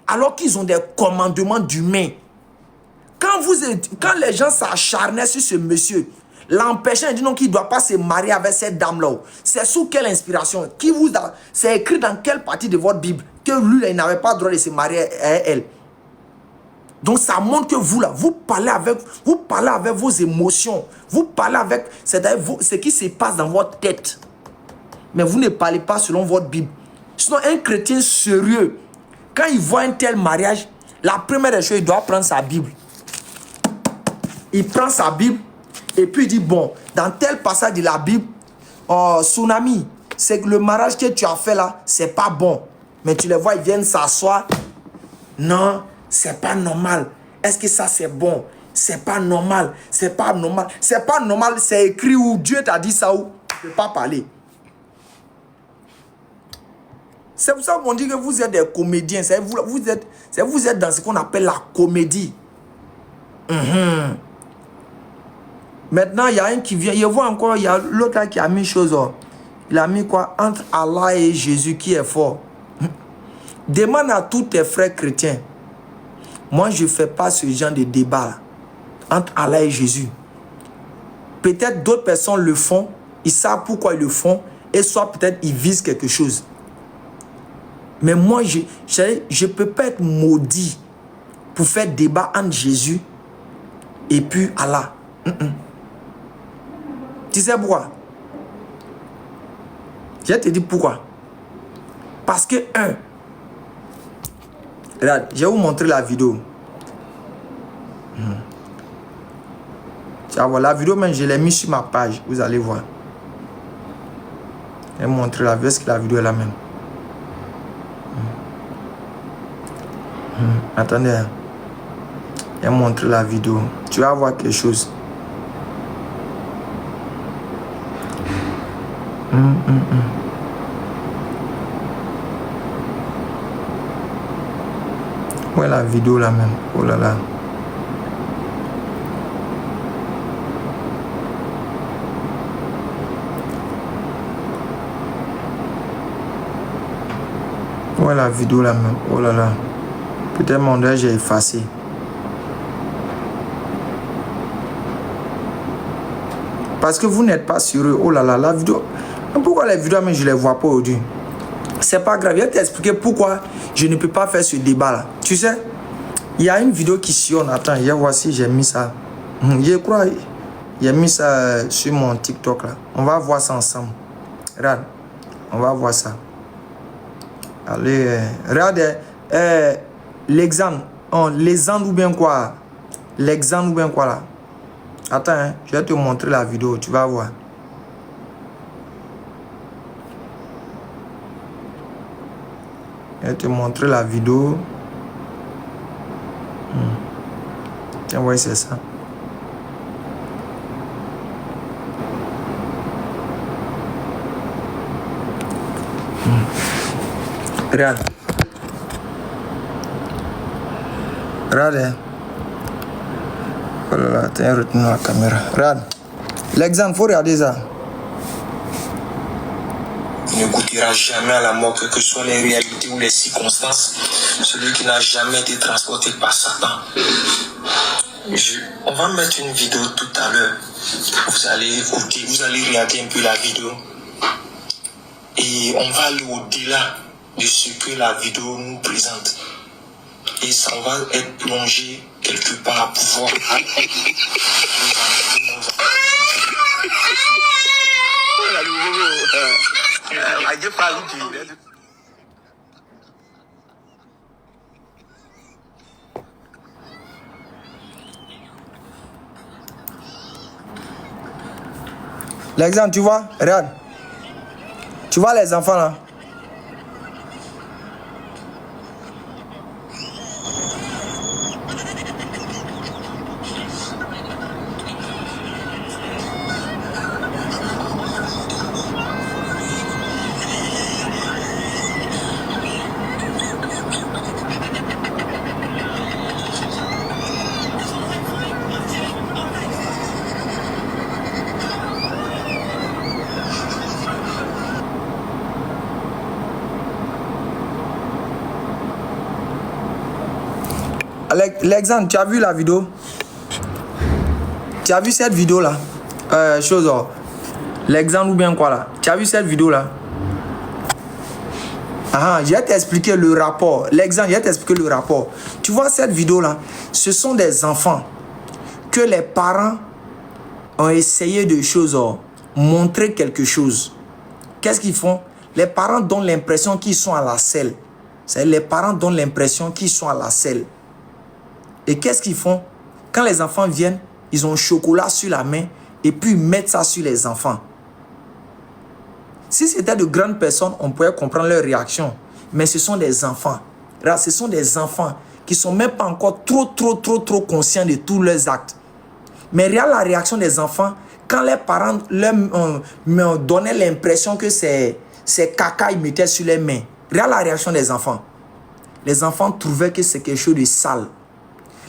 alors qu'ils ont des commandements d'humains. Quand les gens s'acharnaient sur ce monsieur, l'empêchant de dire non qu'il ne doit pas se marier avec cette dame-là, c'est sous quelle inspiration? C'est écrit dans quelle partie de votre Bible que lui, il n'avait pas le droit de se marier à elle? Donc ça montre que vous là, vous parlez avec vos émotions. Vous parlez avec ce qui se passe dans votre tête. Mais vous ne parlez pas selon votre Bible. Sinon un chrétien sérieux, Quand il voit un tel mariage, la première des choses, il doit prendre sa Bible. Il prend sa Bible et puis il dit, bon, dans tel passage de la Bible, Tsunami, c'est que le mariage que tu as fait là, c'est pas bon. Mais tu les vois, ils viennent s'asseoir. Non, c'est pas normal. Est-ce que ça c'est bon? C'est pas normal. C'est pas normal. C'est pas normal. C'est écrit où Dieu t'a dit ça où tu ne peux pas parler. C'est pour ça qu'on dit que vous êtes des comédiens. Vous êtes dans ce qu'on appelle la comédie. Maintenant, il y a un qui vient. Il voit encore, il y a l'autre qui a mis chose. Il a mis quoi? Entre Allah et Jésus qui est fort. Demande à tous tes frères chrétiens. Moi, je ne fais pas ce genre de débat là, entre Allah et Jésus. Peut-être d'autres personnes le font. Ils savent pourquoi ils le font. Et soit peut-être ils visent quelque chose. Mais moi, je ne peux pas être maudit pour faire débat entre Jésus et puis Allah. Tu sais pourquoi? Je te dis pourquoi. Parce que, regarde, je vais vous montrer la vidéo. Tu vas voir, la vidéo, même, je l'ai mis sur ma page. Vous allez voir. Je vais vous montrer la vidéo. Est-ce que la vidéo est la même? Attendez. Je vais vous montrer la vidéo. Tu vas voir quelque chose. Où est la vidéo là même? Oh là là. Où est la vidéo là même? Oh là là. Peut-être mon doigt j'ai effacé. Parce que vous n'êtes pas sur eux. Oh là là, la vidéo. Pourquoi les vidéos, mais je ne les vois pas aujourd'hui? C'est pas grave. Je vais t'expliquer pourquoi je ne peux pas faire ce débat là. Tu sais, il y a une vidéo qui sionne. Attends, je vais voir si j'ai mis ça. Je crois j'ai mis ça sur mon TikTok là. On va voir ça ensemble. Regarde. On va voir ça. Allez, regarde. L'exemple. L'exemple ou bien quoi? L'exemple ou bien quoi là? Attends, hein, je vais te montrer la vidéo. Tu vas voir. Je vais te montrer la vidéo. Tiens, ouais, c'est ça. Regarde. Regarde. Hein. Oh là là, tiens, retenu la caméra. Regarde. L'exemple, il faut regarder ça. Ne goûtera jamais à la mort, quelles que soient les réalités ou les circonstances, celui qui n'a jamais été transporté par Satan. On va mettre une vidéo tout à l'heure. Vous allez écouter, vous allez regarder un peu la vidéo. Et on va aller au-delà de ce que la vidéo nous présente. Et ça va être plongé quelque part à pouvoir. L'exemple, tu vois, regarde. Tu vois les enfants là? L'exemple, tu as vu la vidéo? Tu as vu cette vidéo là? L'exemple ou bien quoi là? Tu as vu cette vidéo là? Je vais t'expliquer le rapport. L'exemple, je vais t'expliquer le rapport. Tu vois cette vidéo là? Ce sont des enfants que les parents ont essayé de montrer quelque chose. Qu'est-ce qu'ils font? Les parents donnent l'impression qu'ils sont à la selle. Les parents donnent l'impression qu'ils sont à la selle. Et qu'est-ce qu'ils font? Quand les enfants viennent, ils ont un chocolat sur la main et puis ils mettent ça sur les enfants. Si c'était de grandes personnes, on pourrait comprendre leur réaction. Mais ce sont des enfants. Ce sont des enfants qui ne sont même pas encore trop conscients de tous leurs actes. Mais regarde la réaction des enfants quand les parents leur donnaient l'impression que c'est caca ils mettaient sur les mains. Regarde la réaction des enfants. Les enfants trouvaient que c'est quelque chose de sale.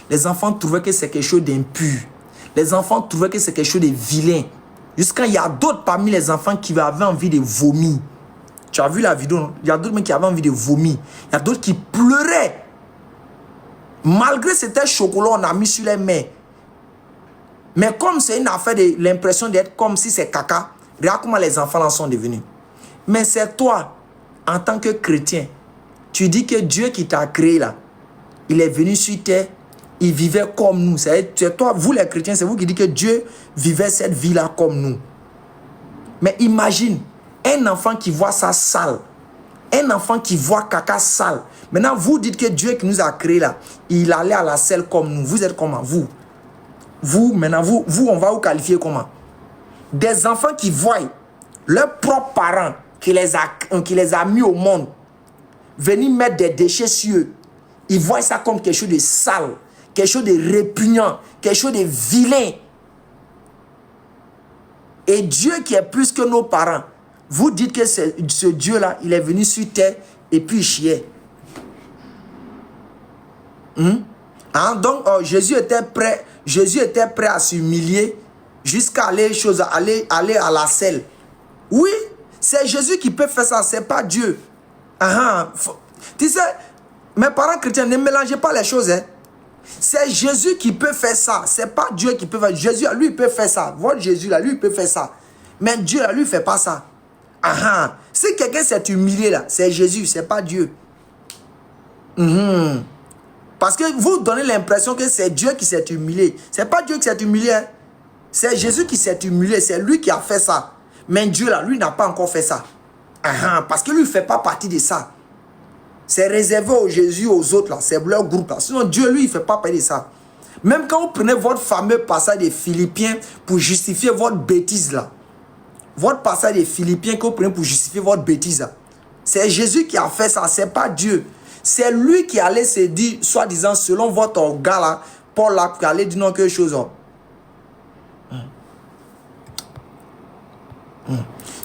Les enfants trouvaient que c'est quelque chose d'impur. Les enfants trouvaient que c'est quelque chose de vilain. Jusqu'à il y a d'autres parmi les enfants qui avaient envie de vomir. Tu as vu la vidéo, non? Il y a d'autres qui avaient envie de vomir. Il y a d'autres qui pleuraient. Malgré c'était chocolat, on a mis sur les mains. Mais comme c'est une affaire de l'impression d'être comme si c'est caca, regarde comment les enfants en sont devenus. Mais c'est toi, en tant que chrétien, tu dis que Dieu qui t'a créé là, il est venu sur terre, il vivait comme nous. C'est toi, vous les chrétiens, c'est vous qui dites que Dieu vivait cette vie-là comme nous. Mais imagine, un enfant qui voit ça sale, un enfant qui voit caca sale. Maintenant, vous dites que Dieu qui nous a créé là, il allait à la selle comme nous. Vous êtes comment? Maintenant, on va vous qualifier comment? Des enfants qui voient leurs propres parents qui les a mis au monde venir mettre des déchets sur eux. Ils voient ça comme quelque chose de sale, quelque chose de répugnant, quelque chose de vilain. Et Dieu qui est plus que nos parents, vous dites que ce Dieu-là, il est venu sur terre et puis il chiait. Donc, Jésus était prêt à s'humilier jusqu'à aller à la selle. Oui, c'est Jésus qui peut faire ça, c'est pas Dieu. Tu sais, mes parents chrétiens, ne mélangez pas les choses. C'est Jésus qui peut faire ça, c'est pas Dieu qui peut faire. Jésus, lui, il peut faire ça. Votre Jésus, là, lui, il peut faire ça. Mais Dieu, là, lui, il fait pas ça. Si quelqu'un s'est humilié, là, c'est Jésus, c'est pas Dieu. Parce que vous donnez l'impression que c'est Dieu qui s'est humilié. C'est pas Dieu qui s'est humilié. C'est Jésus qui s'est humilié. C'est lui qui a fait ça. Mais Dieu, là, lui, n'a pas encore fait ça. Parce que lui, il ne fait pas partie de ça. C'est réservé au Jésus, aux autres, là. C'est leur groupe, là. Sinon, Dieu, lui, il ne fait pas partie de ça. Même quand vous prenez votre fameux passage des Philippiens pour justifier votre bêtise, là. Votre passage des Philippiens que vous prenez pour justifier votre bêtise, là. C'est Jésus qui a fait ça. C'est pas Dieu. C'est lui qui allait se dire, soi-disant, selon votre gars là, Paul là, qui allait dire non quelque chose.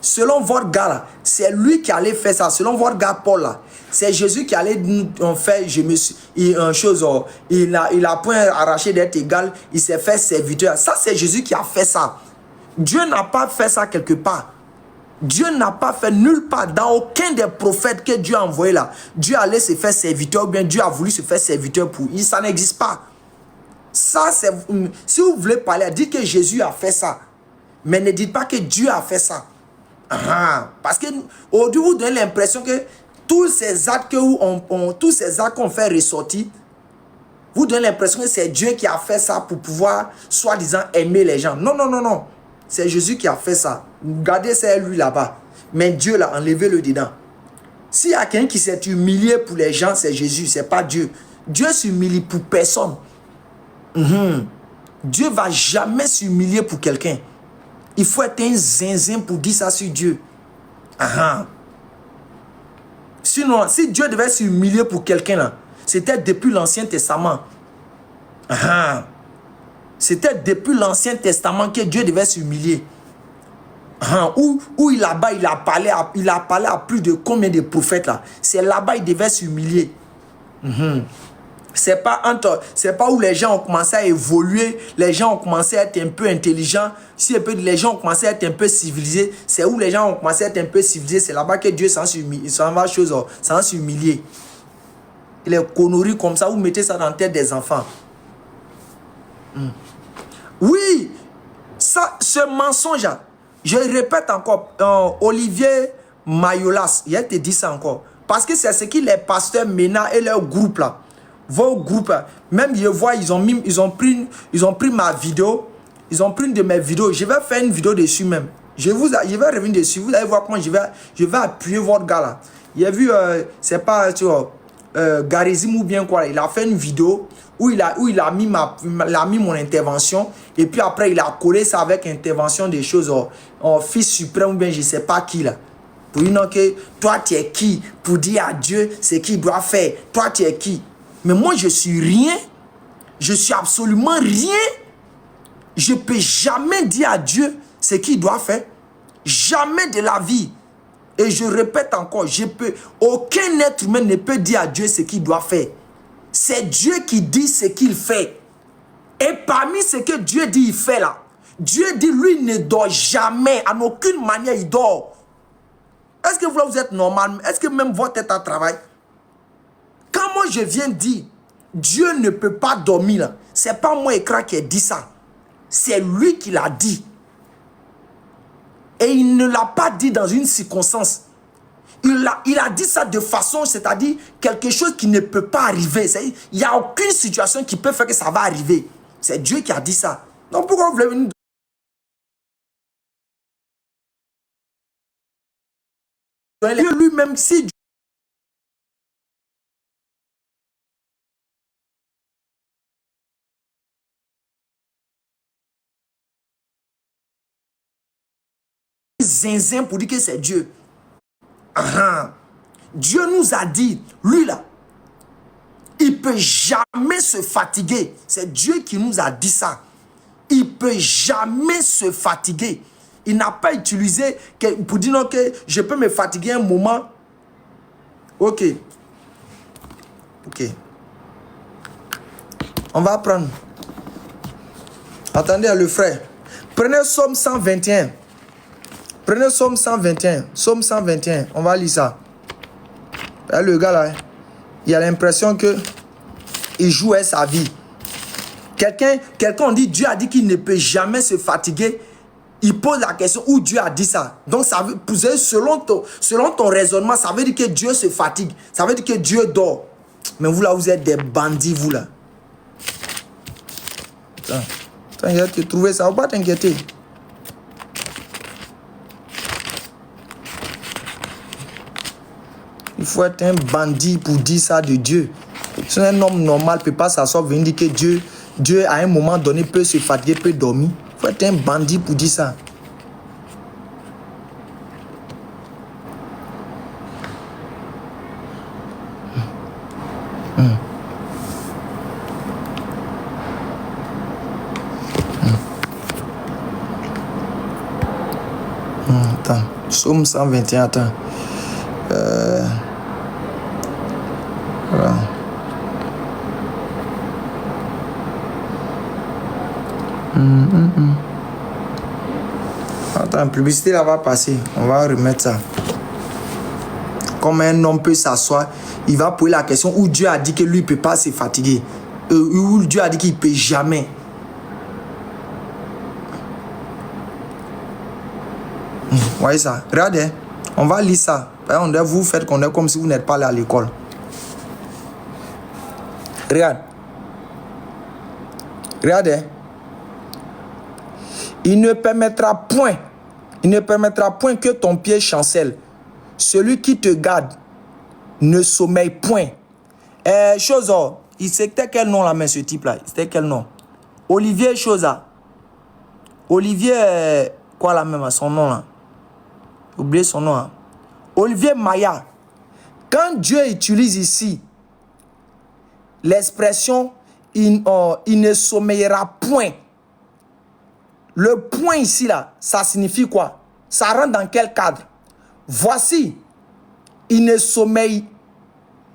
Selon votre gars là, c'est lui qui allait faire ça. Selon votre gars Paul là, c'est Jésus qui allait nous faire, il a point arraché d'être égal, il s'est fait serviteur. Ça c'est Jésus qui a fait ça. Dieu n'a pas fait ça quelque part. Dieu n'a pas fait nulle part, dans aucun des prophètes que Dieu a envoyé là. Dieu allait se faire serviteur ou bien Dieu a voulu se faire serviteur pour. Ça n'existe pas. Ça, c'est. Si vous voulez parler, dites que Jésus a fait ça. Mais ne dites pas que Dieu a fait ça. Parce que aujourd'hui, vous donnez l'impression que tous ces actes qu'on fait ressortir, vous donnez l'impression que c'est Dieu qui a fait ça pour pouvoir, soi-disant, aimer les gens. Non, non, non, non. C'est Jésus qui a fait ça. Regardez, c'est lui là-bas. Mais Dieu l'a enlevé le dedans. S'il y a quelqu'un qui s'est humilié pour les gens, c'est Jésus, c'est pas Dieu. Dieu s'humilie pour personne. Dieu ne va jamais s'humilier pour quelqu'un. Il faut être un zinzin pour dire ça sur Dieu. Sinon, si Dieu devait s'humilier pour quelqu'un là, c'était depuis l'Ancien Testament. C'était depuis l'Ancien Testament que Dieu devait s'humilier. Où il là-bas, il a parlé à plus de combien de prophètes là. C'est là-bas il devait s'humilier. C'est pas où les gens ont commencé à évoluer, les gens ont commencé à être un peu intelligents, les gens ont commencé à être un peu civilisés. C'est où les gens ont commencé à être un peu civilisés, c'est là-bas que Dieu s'en va s'humilier. Et les conneries comme ça, vous mettez ça dans la tête des enfants. Oui, ça, ce mensonge, je le répète encore, Olivier Mayolas, il a te dit ça encore. Parce que c'est ce que les pasteurs MENA et leur groupe là, vos groupes, même je vois, ils ont pris ma vidéo, ils ont pris une de mes vidéos. Je vais faire une vidéo dessus même. Je vais revenir dessus. Vous allez voir comment je vais appuyer votre gars là. Il a vu, c'est pas, tu vois, Garizim ou bien quoi. Il a fait une vidéo où il a mis mon intervention. Et puis après, il a collé ça avec intervention des choses en Fils suprême ou bien je ne sais pas qui là. Pour dire que toi tu es qui pour dire à Dieu ce qu'il doit faire. Toi tu es qui. Mais moi je suis rien. Je suis absolument rien. Je ne peux jamais dire à Dieu ce qu'il doit faire. Jamais de la vie. Et je répète encore, aucun être humain ne peut dire à Dieu ce qu'il doit faire. C'est Dieu qui dit ce qu'il fait. Et parmi ce que Dieu dit, il fait là. Dieu dit, lui, il ne dort jamais. En aucune manière, il dort. Est-ce que vous êtes normal? Est-ce que même votre tête à travail? Quand moi je viens dire, Dieu ne peut pas dormir, ce n'est pas moi écran qui ai dit ça. C'est lui qui l'a dit. Et il ne l'a pas dit dans une circonstance. Il a dit ça de façon, c'est-à-dire quelque chose qui ne peut pas arriver. Il n'y a aucune situation qui peut faire que ça va arriver. C'est Dieu qui a dit ça. Donc pourquoi vous voulez venir Dieu lui-même, si zinzin pour dire que c'est Dieu. Dieu nous a dit, lui là, il ne peut jamais se fatiguer. C'est Dieu qui nous a dit ça. Il ne peut jamais se fatiguer. Il n'a pas utilisé pour dire non, que je peux me fatiguer un moment. Ok. Ok. On va prendre. Attendez, le frère. Prenez Somme 121. Prenez Somme 121. Somme 121. On va lire ça. Là, le gars là, il a l'impression que il jouait sa vie. Quelqu'un on dit Dieu a dit qu'il ne peut jamais se fatiguer. Il pose la question où Dieu a dit ça. Donc ça veut, selon ton raisonnement, ça veut dire que Dieu se fatigue. Ça veut dire que Dieu dort. Mais vous là, vous êtes des bandits, vous là. T'inquiète, tu trouves ça, faut pas t'inquiéter. Il faut être un bandit pour dire ça de Dieu. Si un homme normal ne peut pas s'asseoir, venir dire que Dieu à un moment donné peut se fatiguer, peut dormir. Il faut être un bandit pour dire ça. Attends, Psaume 121, attends. Voilà. Attends, publicité là va passer. On va remettre ça. Comme un homme peut s'asseoir, il va poser la question où Dieu a dit que lui ne peut pas se fatiguer. Où Dieu a dit qu'il ne peut jamais. Vous voyez ça? Regardez, on va lire ça. Vous faites qu'on est comme si vous n'êtes pas allé à l'école. Regarde. Regardez. Il ne permettra point que ton pied chancelle. Celui qui te garde ne sommeille point. C'était quel nom là, mais ce type-là? C'était quel nom? Olivier Chosa. Olivier, quoi là même, son nom là? Oubliez son nom. Hein? Olivier Maya. Quand Dieu utilise ici l'expression il ne sommeillera point. Le point ici là, ça signifie quoi? Ça rentre dans quel cadre? Voici, il ne sommeille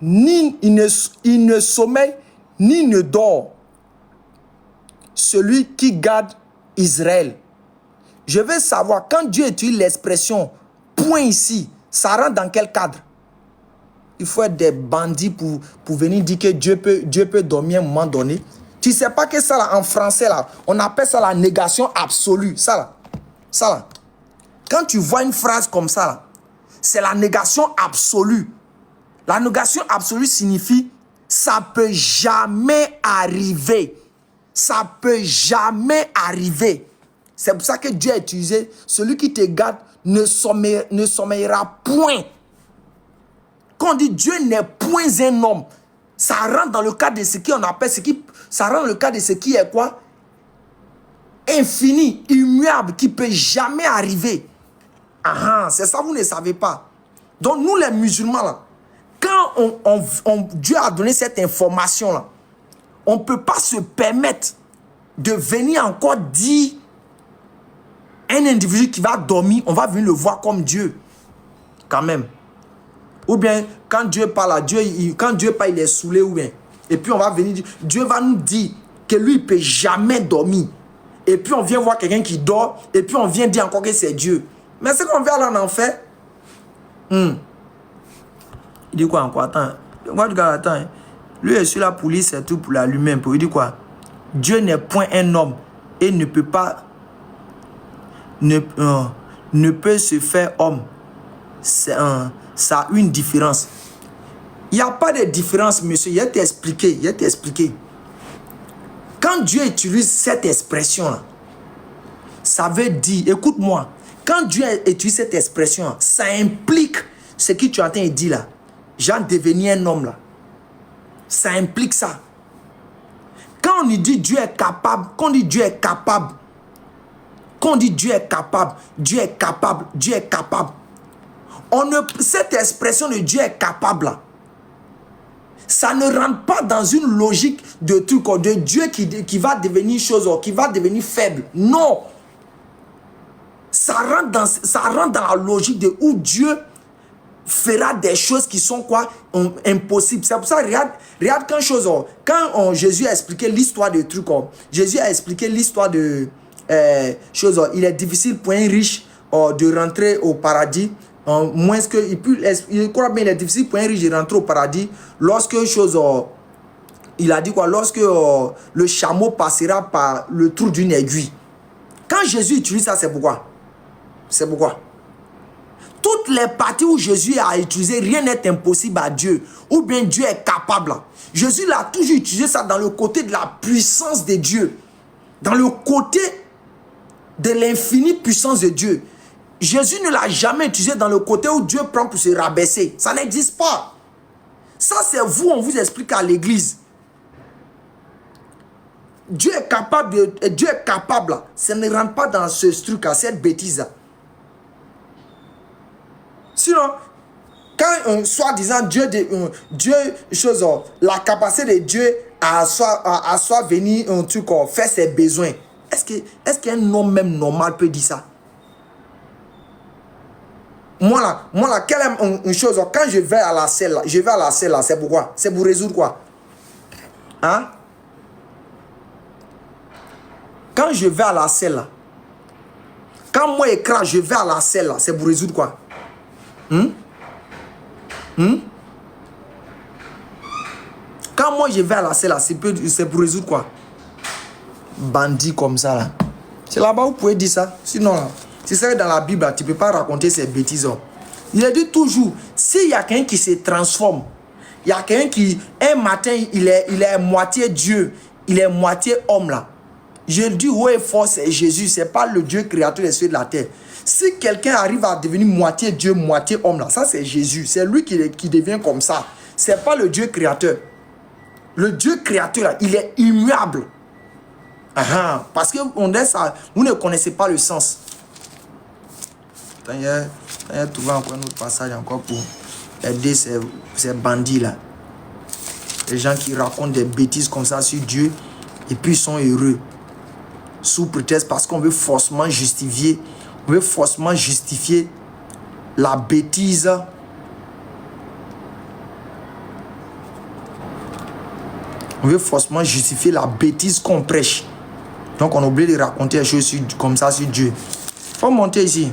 ni ne dort celui qui garde Israël. Je veux savoir, quand Dieu utilise l'expression point ici, ça rentre dans quel cadre? Il faut être des bandits pour venir dire que Dieu peut dormir à un moment donné. Tu ne sais pas que ça là, en français là, on appelle ça la négation absolue. Ça là. Quand tu vois une phrase comme ça là, c'est la négation absolue. La négation absolue signifie ça peut jamais arriver. Ça peut jamais arriver. C'est pour ça que Dieu a utilisé celui qui te garde ne sommeillera point. Quand on dit Dieu n'est point un homme, ça rentre dans le cadre de ce qu'on appelle, ça rentre dans le cadre de ce qui est quoi? Infini, immuable, qui ne peut jamais arriver. C'est ça, vous ne savez pas. Donc nous les musulmans, là, quand Dieu a donné cette information-là, on ne peut pas se permettre de venir encore dire un individu qui va dormir, on va venir le voir comme Dieu. Quand même. Ou bien, quand Dieu parle à Dieu, quand Dieu parle, il est saoulé ou bien. Et puis on va venir dire, Dieu va nous dire que lui, il ne peut jamais dormir. Et puis on vient voir quelqu'un qui dort, et puis on vient dire encore que c'est Dieu. Mais c'est qu'on vient aller en enfer. Il dit quoi encore? Attends. Attends. Lui est sur la police, c'est tout pour lui-même. Il dit quoi? Dieu n'est point un homme et ne peut pas ne peut se faire homme. Ça a une différence. Il n'y a pas de différence, monsieur. Il va t'expliquer. Quand Dieu utilise cette expression-là, ça veut dire, écoute-moi, quand Dieu utilise cette expression, ça implique ce que tu es en train de dire là. Genre devenir un homme là. Ça implique ça. Quand on dit Dieu est capable, quand on dit Dieu est capable, quand on dit Dieu est capable, Dieu est capable, Dieu est capable. Cette expression de Dieu est capable là, ça ne rentre pas dans une logique de truc de Dieu qui va devenir chose, qui va devenir faible. Non. Ça rentre dans la logique de où Dieu fera des choses qui sont quoi? Impossibles. C'est pour ça, regarde quand Jésus a expliqué l'histoire de trucs, Jésus a expliqué l'histoire de choses. Il est difficile pour un riche de rentrer au paradis. Moins que il croit bien, il est difficile pour un riche de rentrer au paradis lorsque il a dit quoi? Lorsque le chameau passera par le trou d'une aiguille. Quand Jésus utilise ça, c'est pourquoi? C'est pourquoi? Toutes les parties où Jésus a utilisé, rien n'est impossible à Dieu. Ou bien Dieu est capable. Jésus l'a toujours utilisé ça dans le côté de la puissance de Dieu. Dans le côté de l'infinie puissance de Dieu. Jésus ne l'a jamais utilisé dans le côté où Dieu prend pour se rabaisser. Ça n'existe pas. Ça, c'est vous, on vous explique à l'église. Dieu est capable. Dieu est capable. Ça ne rentre pas dans ce truc, cette bêtise. Sinon, quand soi-disant Dieu, la capacité de Dieu à soi venir faire ses besoins, est-ce qu'un homme même normal peut dire ça? Moi là, quelle est une chose, quand je vais à la selle, c'est pourquoi? C'est pour résoudre quoi? Hein? Quand je vais à la selle, quand moi écrase, je vais à la selle, c'est pour résoudre quoi? Quand moi je vais à la selle, c'est pour résoudre quoi? Bandit comme ça là. C'est là-bas où vous pouvez dire ça. Sinon là, si c'est dans la Bible là, tu ne peux pas raconter ces bêtises. Il a dit toujours, s'il y a quelqu'un qui se transforme, il y a quelqu'un qui, un matin, il est moitié Dieu, il est moitié homme là. Je le dis haut et fort, c'est Jésus, c'est pas le Dieu créateur des cieux et de la terre. Si quelqu'un arrive à devenir moitié Dieu, moitié homme là, ça c'est Jésus. C'est lui qui devient comme ça. C'est pas le Dieu créateur. Le Dieu créateur là, il est immuable. Parce que vous ne connaissez pas le sens. Il y a trouvé encore un autre passage encore pour aider ces bandits là. Les gens qui racontent des bêtises comme ça sur Dieu et puis ils sont heureux. Sous prétexte parce qu'on veut forcément justifier. On veut forcément justifier la bêtise. On veut forcément justifier la bêtise qu'on prêche. Donc on oublie de raconter des choses comme ça sur Dieu. Faut monter ici.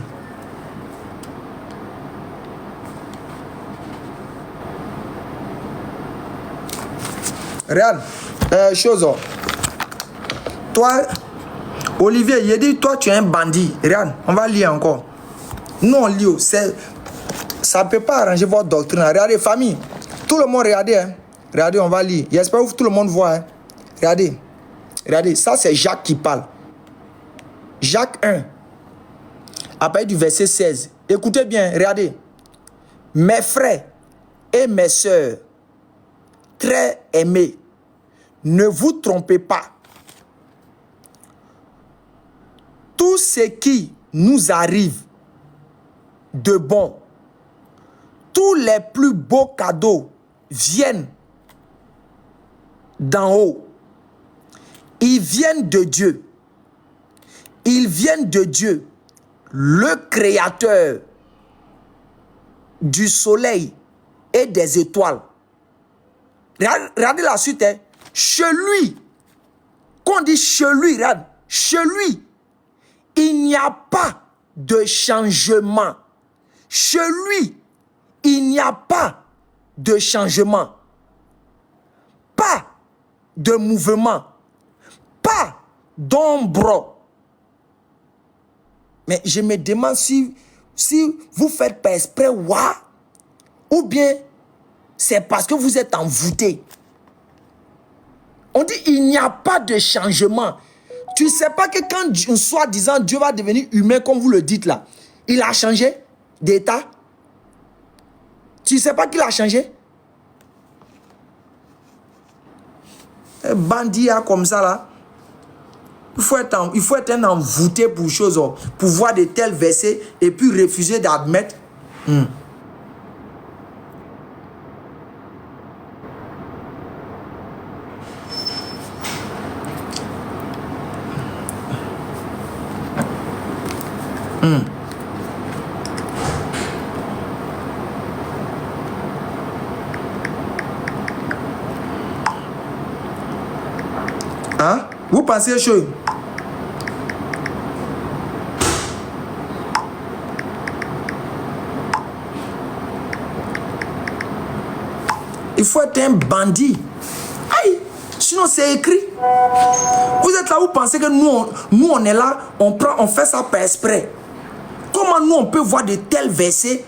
Regarde, toi, Olivier, il dit, toi tu es un bandit. Regarde, on va lire encore. Nous on lit, ça ne peut pas arranger votre doctrine. Regardez, famille, tout le monde regardez. Hein. Regardez, on va lire. J'espère que tout le monde voit. Hein. Regardez, regardez, ça c'est Jacques qui parle. Jacques 1, à partir du verset 16. Écoutez bien, regardez. Mes frères, et mes sœurs, très aimés, ne vous trompez pas. Tout ce qui nous arrive de bon, tous les plus beaux cadeaux viennent d'en haut. Ils viennent de Dieu. Ils viennent de Dieu, le Créateur du soleil et des étoiles. Regardez la suite. Hein. Chez lui, quand on dit chez lui, regarde, chez lui, il n'y a pas de changement. Chez lui, il n'y a pas de changement. Pas de mouvement. Pas d'ombre. Mais je me demande si vous faites pas exprès, ou bien c'est parce que vous êtes envoûté. On dit il n'y a pas de changement. Tu ne sais pas que quand soi-disant Dieu va devenir humain, comme vous le dites là, il a changé d'état. Tu ne sais pas qu'il a changé. Un bandit comme ça là. Il faut être un envoûté pour choses, pour voir de tels versets et puis refuser d'admettre. Hein? Vous pensez chaud? Il faut être un bandit. Aïe! Sinon, c'est écrit. Vous êtes là, vous pensez que nous on est là, on fait ça par exprès. Comment nous, on peut voir de tels versets?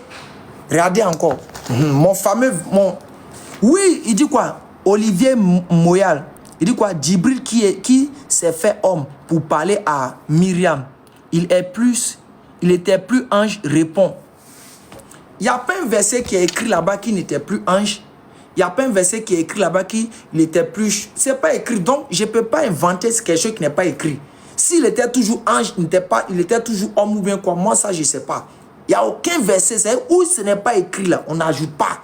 Regardez encore. Oui, il dit quoi? Olivier Moyal. Il dit quoi? Djibril qui s'est fait homme pour parler à Myriam. Il était plus ange, répond. Il n'y a pas un verset qui est écrit là-bas qui n'était plus ange. Il n'y a pas un verset qui est écrit là-bas qui n'était plus... C'est pas écrit. Donc, je ne peux pas inventer quelque chose qui n'est pas écrit. S'il était toujours ange, il était toujours homme ou bien quoi. Moi, ça, je ne sais pas. Il n'y a aucun verset. C'est où ce n'est pas écrit là. On n'ajoute pas.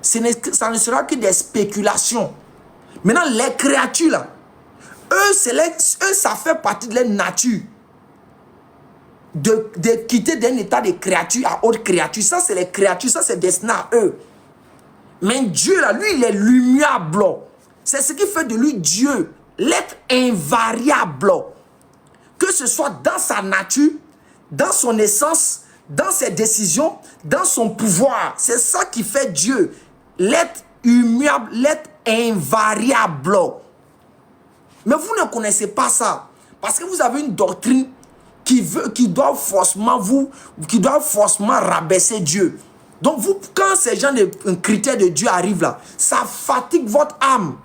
Ça ne sera que des spéculations. Maintenant, les créatures là, eux, ça fait partie de leur nature. De quitter d'un état de créature à autre créature. Ça, c'est les créatures. Ça, c'est destiné à eux. Mais Dieu, là, lui, il est lumiable. C'est ce qui fait de lui Dieu. L'être invariable. Que ce soit dans sa nature, dans son essence, dans ses décisions, dans son pouvoir. C'est ça qui fait Dieu. L'être immuable, l'être invariable. Mais vous ne connaissez pas ça. Parce que vous avez une doctrine qui doit forcément rabaisser Dieu. Donc vous, quand ces gens de critères de Dieu arrivent là, ça fatigue votre âme.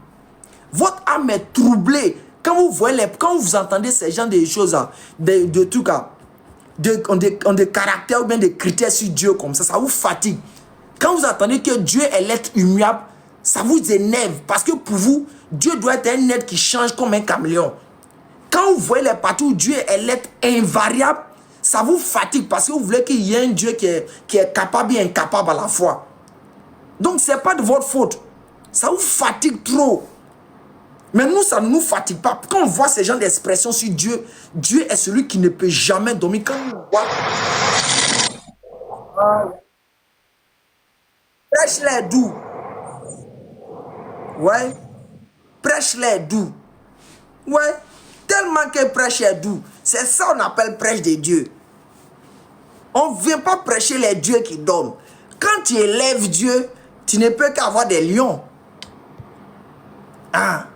Votre âme est troublée. Quand vous entendez ces gens de choses, de trucs, de caractères ou bien de critères sur Dieu comme ça vous fatigue. Quand vous entendez que Dieu est l'être immuable, ça vous énerve. Parce que pour vous, Dieu doit être un être qui change comme un caméléon. Quand vous voyez les parties où Dieu est l'être invariable, ça vous fatigue parce que vous voulez qu'il y ait un Dieu qui est capable et incapable à la fois. Donc, ce n'est pas de votre faute. Ça vous fatigue trop. Mais nous, ça ne nous fatigue pas. Quand on voit ces genres d'expressions sur Dieu, Dieu est celui qui ne peut jamais dormir. Quand on voit... Prêche-les doux. Ouais. Prêche-les doux. Ouais. Tellement que prêche est doux. C'est ça qu'on appelle prêche de Dieu. On ne vient pas prêcher les dieux qui dorment. Quand tu élèves Dieu, tu ne peux qu'avoir des lions. Ah.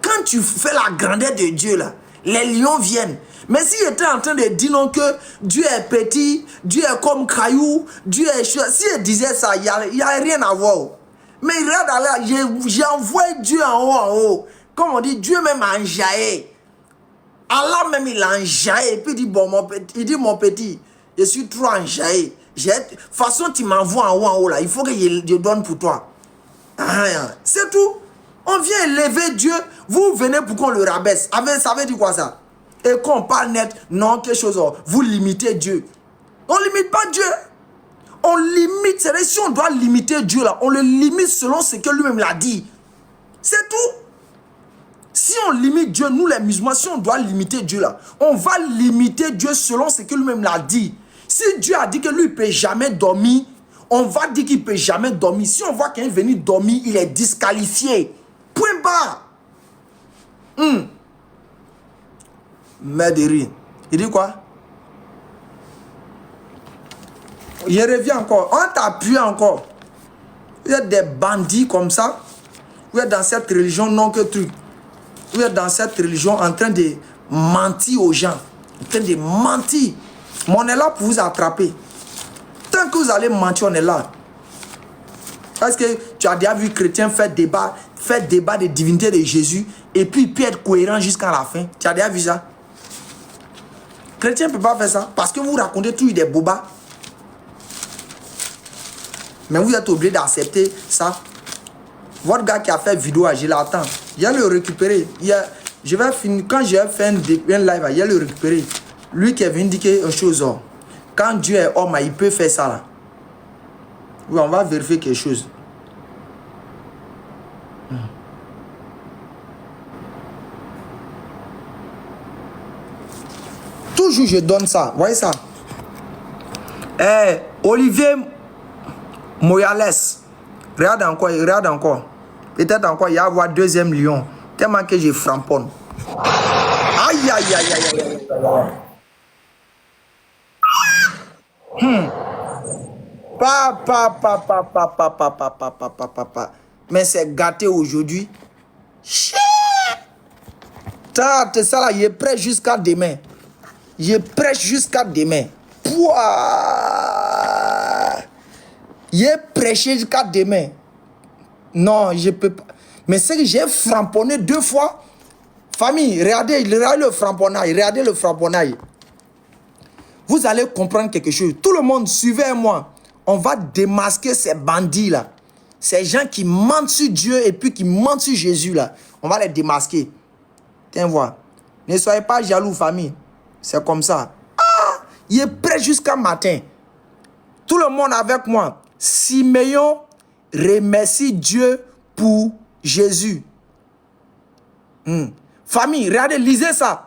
Quand tu fais la grandeur de Dieu, là, les lions viennent. Mais s'il était en train de dire non que Dieu est petit, Dieu est comme caillou, Dieu est... S'il disait ça, il n'y a rien à voir. Mais regarde là, j'ai envoyé Dieu en haut. Comme on dit, Dieu même a enjaillé. Allah même il a enjaillé. Et puis il dit, bon, mon petit, je suis trop enjaillé. De toute façon, tu m'envoies en haut, là. Il faut que je donne pour toi. C'est tout. On vient élever Dieu. Vous venez pour qu'on le rabaisse. Ça veut dire quoi ça? Et qu'on parle net, non, quelque chose. Vous limitez Dieu. On ne limite pas Dieu. On limite. C'est vrai, si on doit limiter Dieu, là, on le limite selon ce que lui-même l'a dit. C'est tout. Si on limite Dieu, nous les musulmans, si on doit limiter Dieu là, on va limiter Dieu selon ce que lui-même l'a dit. Si Dieu a dit que lui ne peut jamais dormir, on va dire qu'il ne peut jamais dormir. Si on voit quelqu'un venir dormir, il est disqualifié. Point barre. Mais de rire. Il dit quoi? Il revient encore. On t'appuie encore. Vous êtes des bandits comme ça. Vous êtes dans cette religion, non que truc. Vous êtes dans cette religion en train de mentir aux gens. En train de mentir. Mais on est là pour vous attraper. Tant que vous allez mentir, on est là. Parce que tu as déjà vu chrétien faire débat de divinité de Jésus et puis il peut être cohérent jusqu'à la fin. Tu as déjà vu ça? Chrétien ne peut pas faire ça parce que vous racontez toujours des bobas. Mais vous êtes obligé d'accepter ça. Votre gars qui a fait vidéo, je l'attends. Il va le récupérer. Je vais finir. Quand je vais faire un live, il va le récupérer. Lui qui est venu dire quelque chose. Quand Dieu est homme, il peut faire ça là. Oui, on va vérifier quelque chose. Toujours je donne ça. Voyez ça. Olivier Moyales. Regarde encore, regarde encore. Peut-être encore, il va y avoir deuxième lion. Tellement que je framponne. Aïe, aïe, aïe, aïe, aïe, aïe. Papa. Mais c'est gâté aujourd'hui. Ça là, il est prêt jusqu'à demain. Je prêche jusqu'à demain. Pouah! Il est prêché jusqu'à demain. Non, je peux pas. Mais c'est que j'ai framponné 2 fois. Famille, regardez le framponnage. Regardez le framponnage. Vous allez comprendre quelque chose. Tout le monde, suivez-moi. On va démasquer ces bandits là. Ces gens qui mentent sur Dieu et puis qui mentent sur Jésus là. On va les démasquer. Tiens, voir. Ne soyez pas jaloux, famille. C'est comme ça. Ah, il est prêt jusqu'à matin. Tout le monde avec moi. Siméon remercie Dieu pour Jésus. Famille, regardez, lisez ça.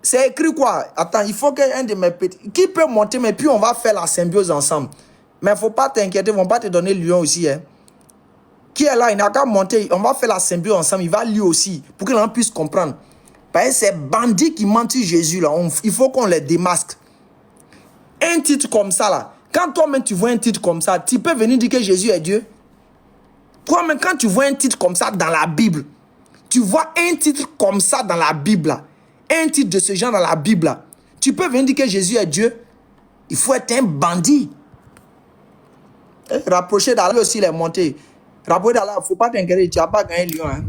C'est écrit quoi? Attends, il faut qu'un de mes petits... Qui peut monter, mais puis on va faire la symbiose ensemble. Mais il ne faut pas t'inquiéter, ils ne vont pas te donner le lion aussi. Hein. Qui est là? Il n'a qu'à monter. On va faire la symbiose ensemble. Il va lire aussi, pour que l'on puisse comprendre. Parce que ces bandits qui mentent sur Jésus, là, il faut qu'on les démasque. Un titre comme ça, là. Quand toi-même tu vois un titre comme ça, tu peux venir dire que Jésus est Dieu. Toi-même, quand tu vois un titre comme ça dans la Bible, tu vois un titre comme ça dans la Bible, là, un titre de ce genre dans la Bible, là, tu peux venir dire que Jésus est Dieu. Il faut être un bandit. Rapprocher d'Allah aussi les montées. Rapprocher d'Allah, il ne faut pas t'inquiéter, tu n'as pas gagné le lion. Hein.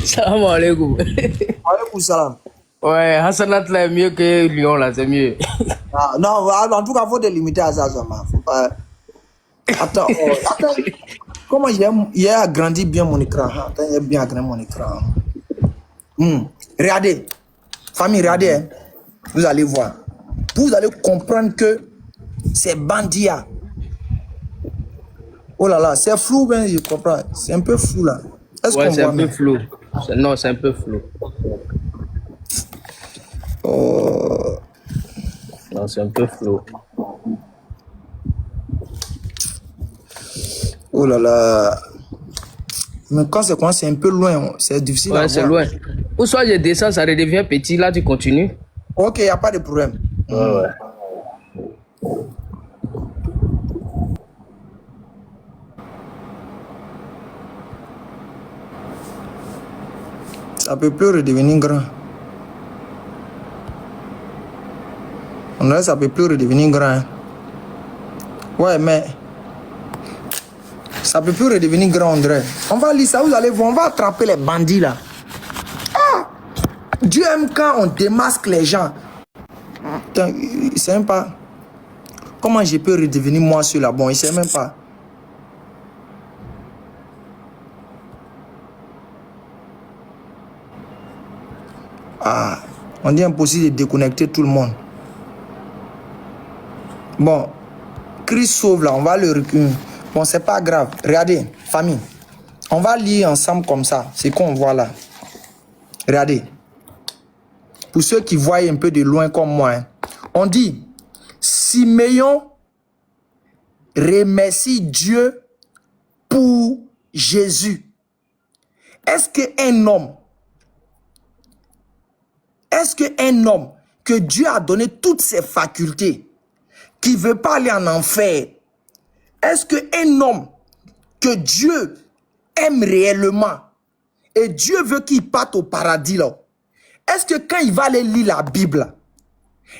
Salam alaikum. Alaikum salam. Ouais, Hassanat là est mieux que Lyon là, c'est mieux. Ah, non, en tout cas, il faut te limiter à ça seulement. Faut pas... Attends, attends. Comment j'ai agrandi bien mon écran. Attends, j'ai bien agrandi mon écran. Regardez. Famille, regardez. Hein. Vous allez voir. Vous allez comprendre que ces bandits là. Oh là là, c'est flou, ben, je comprends. C'est un peu flou là. Ouais, c'est un peu flou. Non, c'est un peu flou. Oh. Non, c'est un peu flou. Oh là là. Mais quand c'est quoi, c'est un peu loin. C'est difficile à voir. Ouais, c'est loin. Ou soit je descends, ça redevient petit, là tu continues. Ok, il n'y a pas de problème. Ouais. Ça peut plus redevenir grand. On dirait que ça peut plus redevenir grand. Hein. Ouais, mais ça peut plus redevenir grand, on dirait. On va lire ça, vous allez voir, on va attraper les bandits là. Ah! Dieu aime quand on démasque les gens. C'est même pas. Comment je peux redevenir moi celui-là? Bon, il ne sait même pas. Ah, on dit impossible de déconnecter tout le monde. Bon, Christ sauve là, on va le recueillir. Bon, c'est pas grave. Regardez, famille. On va lire ensemble comme ça. C'est qu'on voit là. Regardez. Pour ceux qui voient un peu de loin comme moi, hein, on dit, Siméon remercie Dieu pour Jésus. Est-ce qu'un homme que Dieu a donné toutes ses facultés, qui ne veut pas aller en enfer, est-ce qu'un homme que Dieu aime réellement et Dieu veut qu'il parte au paradis là, est-ce que quand il va aller lire la Bible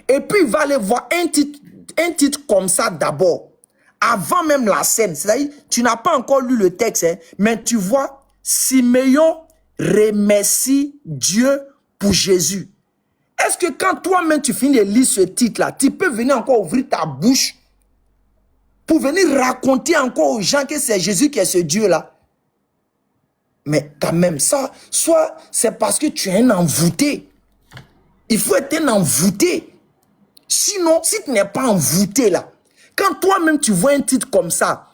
et puis il va aller voir un titre comme ça d'abord, avant même la scène, c'est-à-dire tu n'as pas encore lu le texte, hein, mais tu vois, Siméon remercie Dieu pour Jésus. Est-ce que quand toi-même tu finis de lire ce titre-là, tu peux venir encore ouvrir ta bouche pour venir raconter encore aux gens que c'est Jésus qui est ce Dieu-là? Mais quand même, ça, soit c'est parce que tu es un envoûté. Il faut être un envoûté. Sinon, si tu n'es pas envoûté là, quand toi-même tu vois un titre comme ça,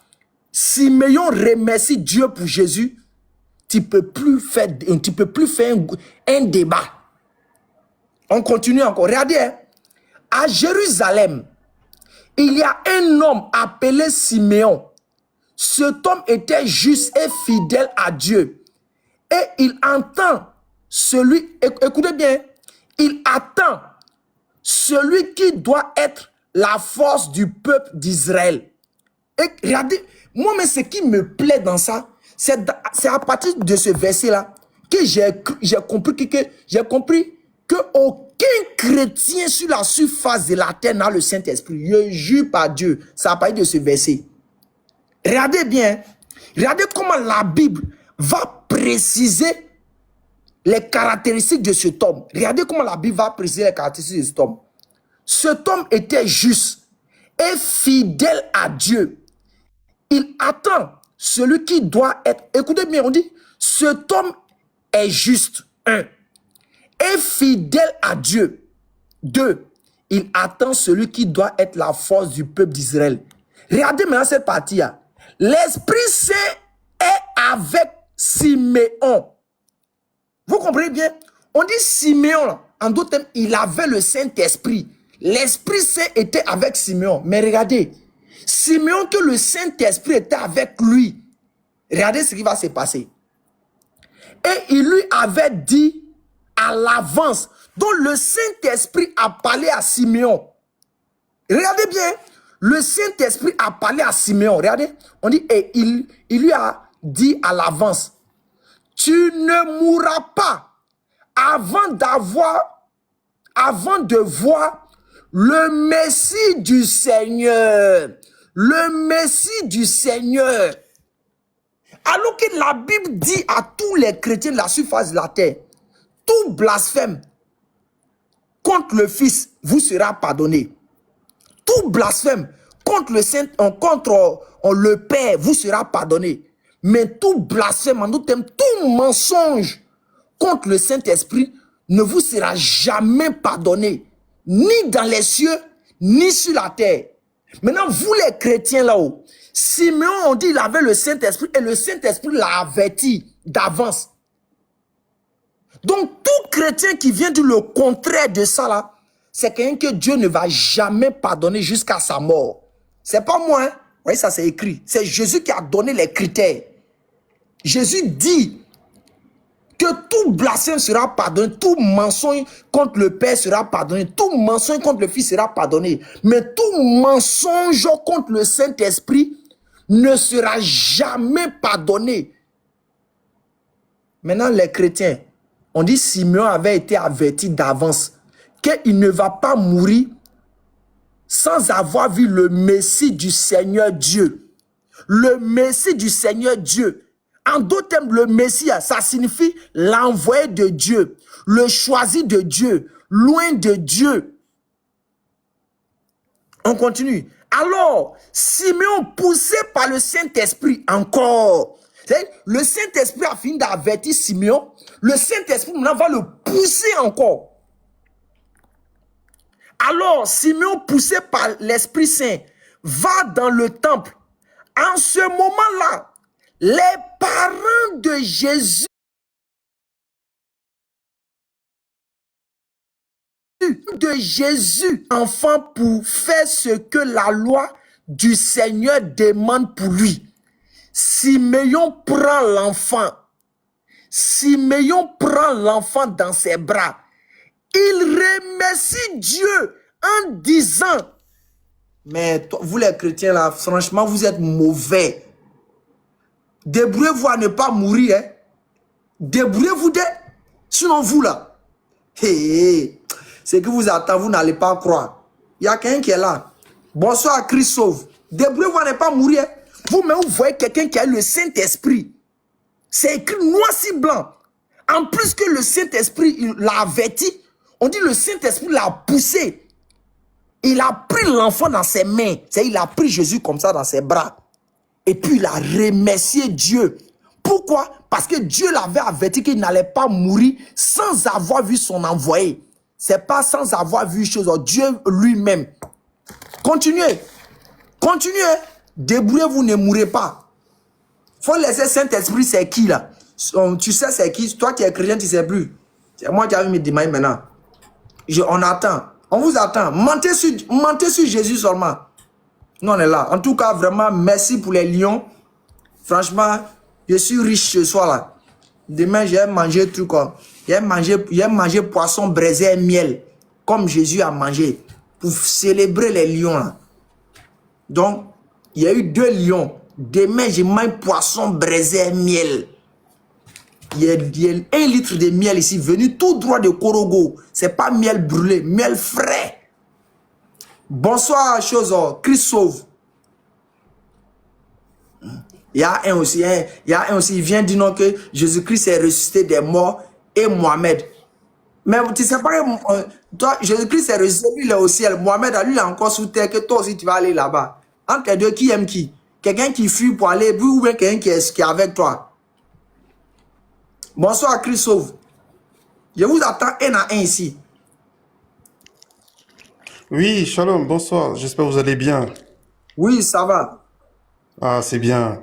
Siméon remercie Dieu pour Jésus, tu ne peux plus faire un débat. On continue encore. Regardez, hein. À Jérusalem, il y a un homme appelé Siméon. Cet homme était juste et fidèle à Dieu. Et il entend celui, écoutez bien, il attend celui qui doit être la force du peuple d'Israël. Et regardez, moi, mais ce qui me plaît dans ça, c'est à partir de ce verset-là que j'ai compris que aucun chrétien sur la surface de la terre n'a le Saint-Esprit. Je jure par Dieu, ça a parlé de ce verset. Regardez bien, regardez comment la Bible va préciser les caractéristiques de cet homme. Regardez comment la Bible va préciser les caractéristiques de cet homme. Cet homme était juste et fidèle à Dieu. Il attend celui qui doit être... Écoutez bien, on dit, cet homme est juste. 1. Et fidèle à Dieu. 2. Il attend celui qui doit être la force du peuple d'Israël. Regardez maintenant cette partie-là. L'Esprit Saint est avec Siméon. Vous comprenez bien? On dit Siméon, là, en d'autres termes, il avait le Saint-Esprit. L'Esprit Saint était avec Siméon. Mais regardez, Siméon, que le Saint-Esprit était avec lui. Regardez ce qui va se passer. Et il lui avait dit à l'avance. Donc le Saint-Esprit a parlé à Siméon. Regardez bien. Le Saint-Esprit a parlé à Siméon. Regardez. On dit, et il lui a dit à l'avance. Tu ne mourras pas avant de voir le Messie du Seigneur. Le Messie du Seigneur. Alors que la Bible dit à tous les chrétiens de la surface de la terre, tout blasphème contre le Fils vous sera pardonné. Tout blasphème contre le Saint, contre le Père vous sera pardonné. Mais tout blasphème, en d'autres termes, tout mensonge contre le Saint-Esprit ne vous sera jamais pardonné. Ni dans les cieux, ni sur la terre. Maintenant, vous les chrétiens là-haut, Siméon, on dit, il avait le Saint-Esprit et le Saint-Esprit l'a averti d'avance. Donc, tout chrétien qui vient dire le contraire de ça là, c'est quelqu'un que Dieu ne va jamais pardonner jusqu'à sa mort. C'est pas moi, hein? Vous voyez, ça c'est écrit. C'est Jésus qui a donné les critères. Jésus dit que tout blasphème sera pardonné, tout mensonge contre le Père sera pardonné, tout mensonge contre le Fils sera pardonné. Mais tout mensonge contre le Saint-Esprit ne sera jamais pardonné. Maintenant, les chrétiens, on dit Simeon avait été averti d'avance qu'il ne va pas mourir sans avoir vu le Messie du Seigneur Dieu. Le Messie du Seigneur Dieu. En d'autres termes, le Messie, ça signifie l'envoyé de Dieu, le choisi de Dieu, loin de Dieu. On continue. Alors, Simeon, poussé par le Saint-Esprit, encore. Le Saint-Esprit a fini d'avertir Simeon. Le Saint-Esprit maintenant va le pousser encore. Alors, Simeon, poussé par l'Esprit Saint, va dans le temple. En ce moment-là, les parents de Jésus, enfant, pour faire ce que la loi du Seigneur demande pour lui. Simeon prend l'enfant. Simeon prend l'enfant dans ses bras. Il remercie Dieu en disant, mais vous les chrétiens là, franchement, vous êtes mauvais. Débrouillez-vous à ne pas mourir. Hein? Débrouillez-vous sinon vous là. Ce que vous attendez, vous n'allez pas croire. Il y a quelqu'un qui est là. Bonsoir, Christ sauve. Débrouillez-vous à ne pas mourir. Hein? Vous-même, vous voyez quelqu'un qui a le Saint-Esprit. C'est écrit noir sur blanc. En plus que le Saint-Esprit l'a averti, on dit le Saint-Esprit l'a poussé. Il a pris l'enfant dans ses mains. C'est-à-dire, il a pris Jésus comme ça dans ses bras. Et puis, il a remercié Dieu. Pourquoi? Parce que Dieu l'avait averti qu'il n'allait pas mourir sans avoir vu son envoyé. C'est pas sans avoir vu chose. Dieu lui-même. Continuez. Continuez. Débrouillez-vous, ne mourrez pas. Faut laisser Saint-Esprit, c'est qui là? Tu sais c'est qui? Toi qui es chrétien, tu ne sais plus. C'est moi qui avais mis des mains maintenant. On attend. On vous attend. Mentez sur Jésus seulement. Nous, on est là. En tout cas, vraiment, merci pour les lions. Franchement, je suis riche ce soir là. Demain, j'ai mangé truc comme. J'ai mangé poisson braisé et miel. Comme Jésus a mangé. Pour célébrer les lions là. Donc, il y a eu 2 lions. Demain, je mange poisson braisé et miel. Il y a 1 litre de miel ici, venu tout droit de Korogo. C'est pas miel brûlé, miel frais. Bonsoir, Chozo. Christ sauve. Il y a un aussi, il vient dire non que Jésus-Christ est ressuscité des morts et Mohamed. Mais tu sais pas que toi, Jésus-Christ est ressuscité, lui il est au ciel. Mohamed, lui il est encore sous terre, que toi aussi tu vas aller là-bas. Entre les deux, qui aime qui? Quelqu'un qui fuit pour aller, ou bien quelqu'un qui est avec toi. Bonsoir, Christ sauve. Je vous attends un à un ici. Oui, shalom, bonsoir. J'espère que vous allez bien. Oui, ça va. Ah, c'est bien.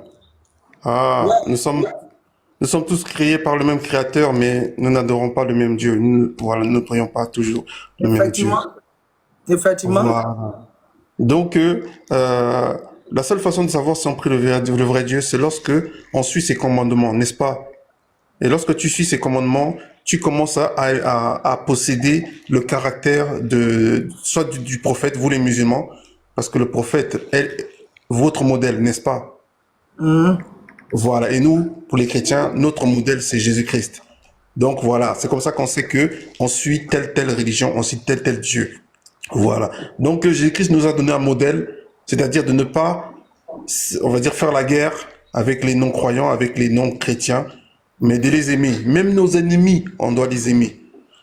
Ah, nous sommes tous créés par le même Créateur, mais nous n'adorons pas le même Dieu. Voilà, nous ne prions pas toujours le même Dieu. Effectivement. Voilà. Donc, la seule façon de savoir si on prie le vrai Dieu, c'est lorsque on suit ses commandements, n'est-ce pas? Et lorsque tu suis ses commandements, tu commences à posséder le caractère soit du prophète, vous les musulmans, parce que le prophète est votre modèle, n'est-ce pas? Voilà. Et nous, pour les chrétiens, notre modèle, c'est Jésus-Christ. Donc voilà, c'est comme ça qu'on sait que on suit telle religion, on suit tel Dieu. Voilà. Donc Jésus-Christ nous a donné un modèle, c'est-à-dire de ne pas, on va dire, faire la guerre avec les non-croyants, avec les non-chrétiens, mais de les aimer. Même nos ennemis, on doit les aimer.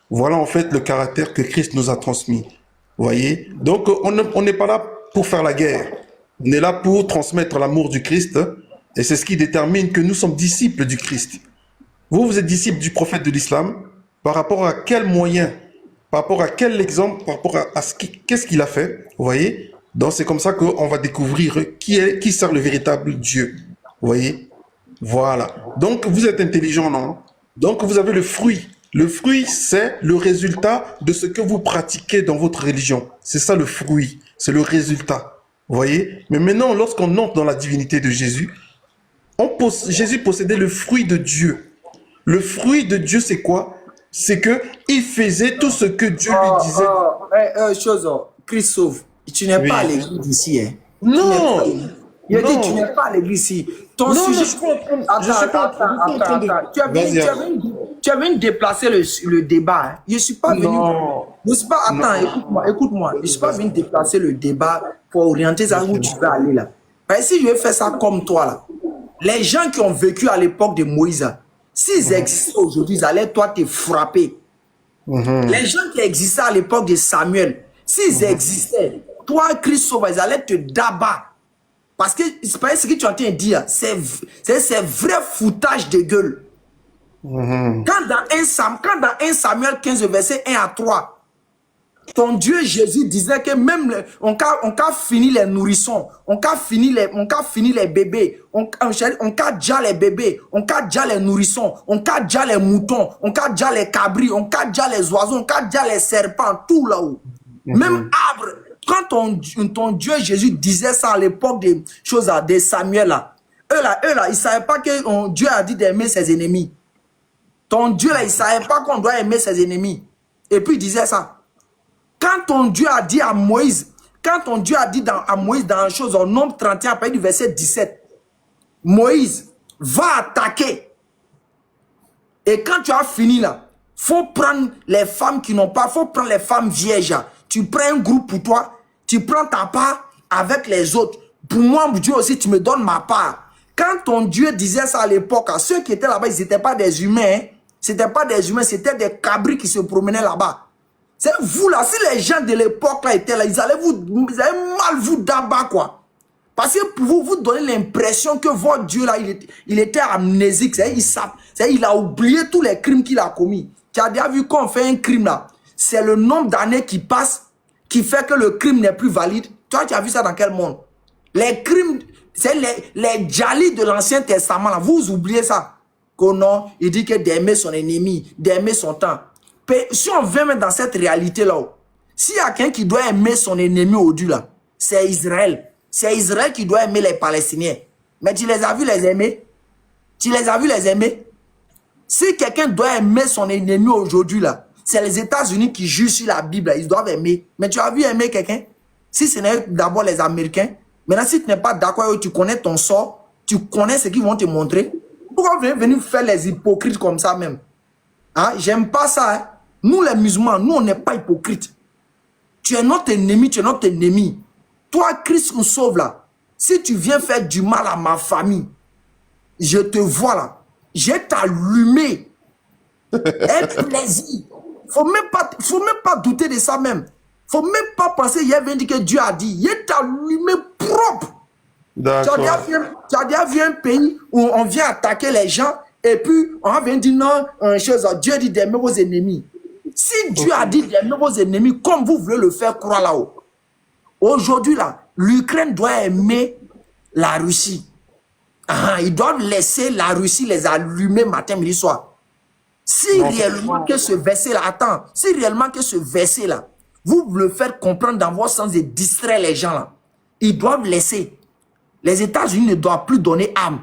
Voilà en fait le caractère que Christ nous a transmis. Vous voyez? Donc on n'est pas là pour faire la guerre. On est là pour transmettre l'amour du Christ. Et c'est ce qui détermine que nous sommes disciples du Christ. Vous êtes disciples du prophète de l'islam. Par rapport à quel moyen? Par rapport à quel exemple? Par rapport à qu'est-ce qu'il a fait? Vous voyez? Donc c'est comme ça qu'on va découvrir qui sert le véritable Dieu. Vous voyez? Voilà. Donc, vous êtes intelligent, non? Donc, vous avez le fruit. Le fruit, c'est le résultat de ce que vous pratiquez dans votre religion. C'est ça le fruit. C'est le résultat. Vous voyez? Mais maintenant, lorsqu'on entre dans la divinité de Jésus, Jésus possédait le fruit de Dieu. Le fruit de Dieu, c'est quoi? C'est que il faisait tout ce que Dieu lui disait. Christ sauve. Tu n'es pas à l'église ici, hein? Non! Il a dit, tu n'es pas à l'église ici. Ton sujet. Attends. Tu avais déplacer le débat. Hein. Je ne suis pas venu. Je suis pas. Attends, écoute-moi. Je ne suis pas venu déplacer le débat pour orienter ça où tu veux aller là. Parce que si je vais faire ça comme toi là, les gens qui ont vécu à l'époque de Moïse, s'ils existent aujourd'hui, ils allaient toi te frapper. Les gens qui existaient à l'époque de Samuel, s'ils existaient, toi, Christ Sauveur, ils allaient te d'abat. Parce que c'est pas ce que tu es en train de dire. C'est vrai foutage de gueule. Quand dans 1 Samuel 15, verset 1 à 3, ton Dieu Jésus disait que même on a fini les nourrissons, on a fini les bébés, on a déjà les bébés, on a déjà les nourrissons, on a déjà les moutons, on a déjà les cabris, on a déjà les oiseaux, on a déjà les serpents, tout là-haut. Même arbre. Quand ton Dieu Jésus disait ça à l'époque des choses de Samuel là, eux là, ils ne savaient pas que Dieu a dit d'aimer ses ennemis. Ton Dieu là, il ne savait pas qu'on doit aimer ses ennemis. Et puis il disait ça. Quand ton Dieu a dit à Moïse, à Moïse dans la chose, au nombre 31, après du verset 17, Moïse va attaquer. Et quand tu as fini là, faut prendre les femmes qui n'ont pas, faut prendre les femmes vierges. Tu prends un groupe pour toi, tu prends ta part avec les autres. Pour moi, Dieu aussi, tu me donnes ma part. Quand ton Dieu disait ça à l'époque, ceux qui étaient là-bas, ils n'étaient pas des humains. Hein. C'était pas des humains, c'était des cabris qui se promenaient là-bas. C'est vous là, si les gens de l'époque là étaient là, ils allaient mal vous d'abat quoi. Parce que pour vous donner l'impression que votre Dieu là, il était amnésique. Il a oublié tous les crimes qu'il a commis. Tu as déjà vu quand on fait un crime là, c'est le nombre d'années qui passe qui fait que le crime n'est plus valide. Toi, tu as vu ça dans quel monde? Les crimes, c'est les djalis de l'Ancien Testament là, vous oubliez ça. Que non, il dit que d'aimer son ennemi, d'aimer son temps. Si on veut mettre dans cette réalité-là, s'il y a quelqu'un qui doit aimer son ennemi au-dessus, là, c'est Israël. C'est Israël qui doit aimer les Palestiniens. Mais tu les as vus les aimer? Tu les as vus les aimer? Si quelqu'un doit aimer son ennemi aujourd'hui, là, c'est les États-Unis qui jugent sur la Bible. Là, ils doivent aimer. Mais tu as vu aimer quelqu'un? Si ce n'est d'abord les Américains, maintenant si tu n'es pas d'accord, tu connais ton sort, tu connais ce qu'ils vont te montrer. Pourquoi venir faire les hypocrites comme ça même? Hein? J'aime pas ça. Hein? Nous les musulmans, nous on n'est pas hypocrites. Tu es notre ennemi, tu es notre ennemi. Toi, Christ nous sauve là. Si tu viens faire du mal à ma famille, je te vois là. Je vais t'allumer. Un plaisir. Faut même pas douter de ça même. Faut même pas penser, il y a dire que Dieu a dit. Je vais t'allumer propre. Tu as déjà vu un pays où on vient attaquer les gens et puis on vient dire non, Dieu dit d'aimer vos ennemis. Si Dieu a dit d'aimer vos ennemis, comme vous voulez le faire croire là-haut, aujourd'hui là, l'Ukraine doit aimer la Russie. Ils doivent laisser la Russie les allumer matin, midi, soir. Si réellement que ce verset-là, si réellement que ce verset-là, vous le faites comprendre dans votre sens de distraire les gens là, ils doivent laisser. Les États-Unis ne doivent plus donner âme.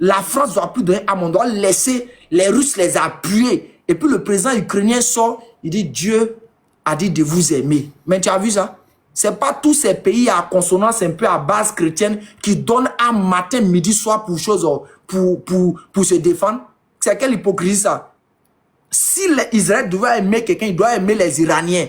La France ne doit plus donner âme. On doit laisser les Russes les appuyer. Et puis le président ukrainien sort, il dit Dieu a dit de vous aimer. Mais tu as vu ça? Ce n'est pas tous ces pays à consonance un peu à base chrétienne qui donnent âme matin, midi, soir pour se défendre. C'est quelle hypocrisie ça? Si Israël devait aimer quelqu'un, il doit aimer les Iraniens.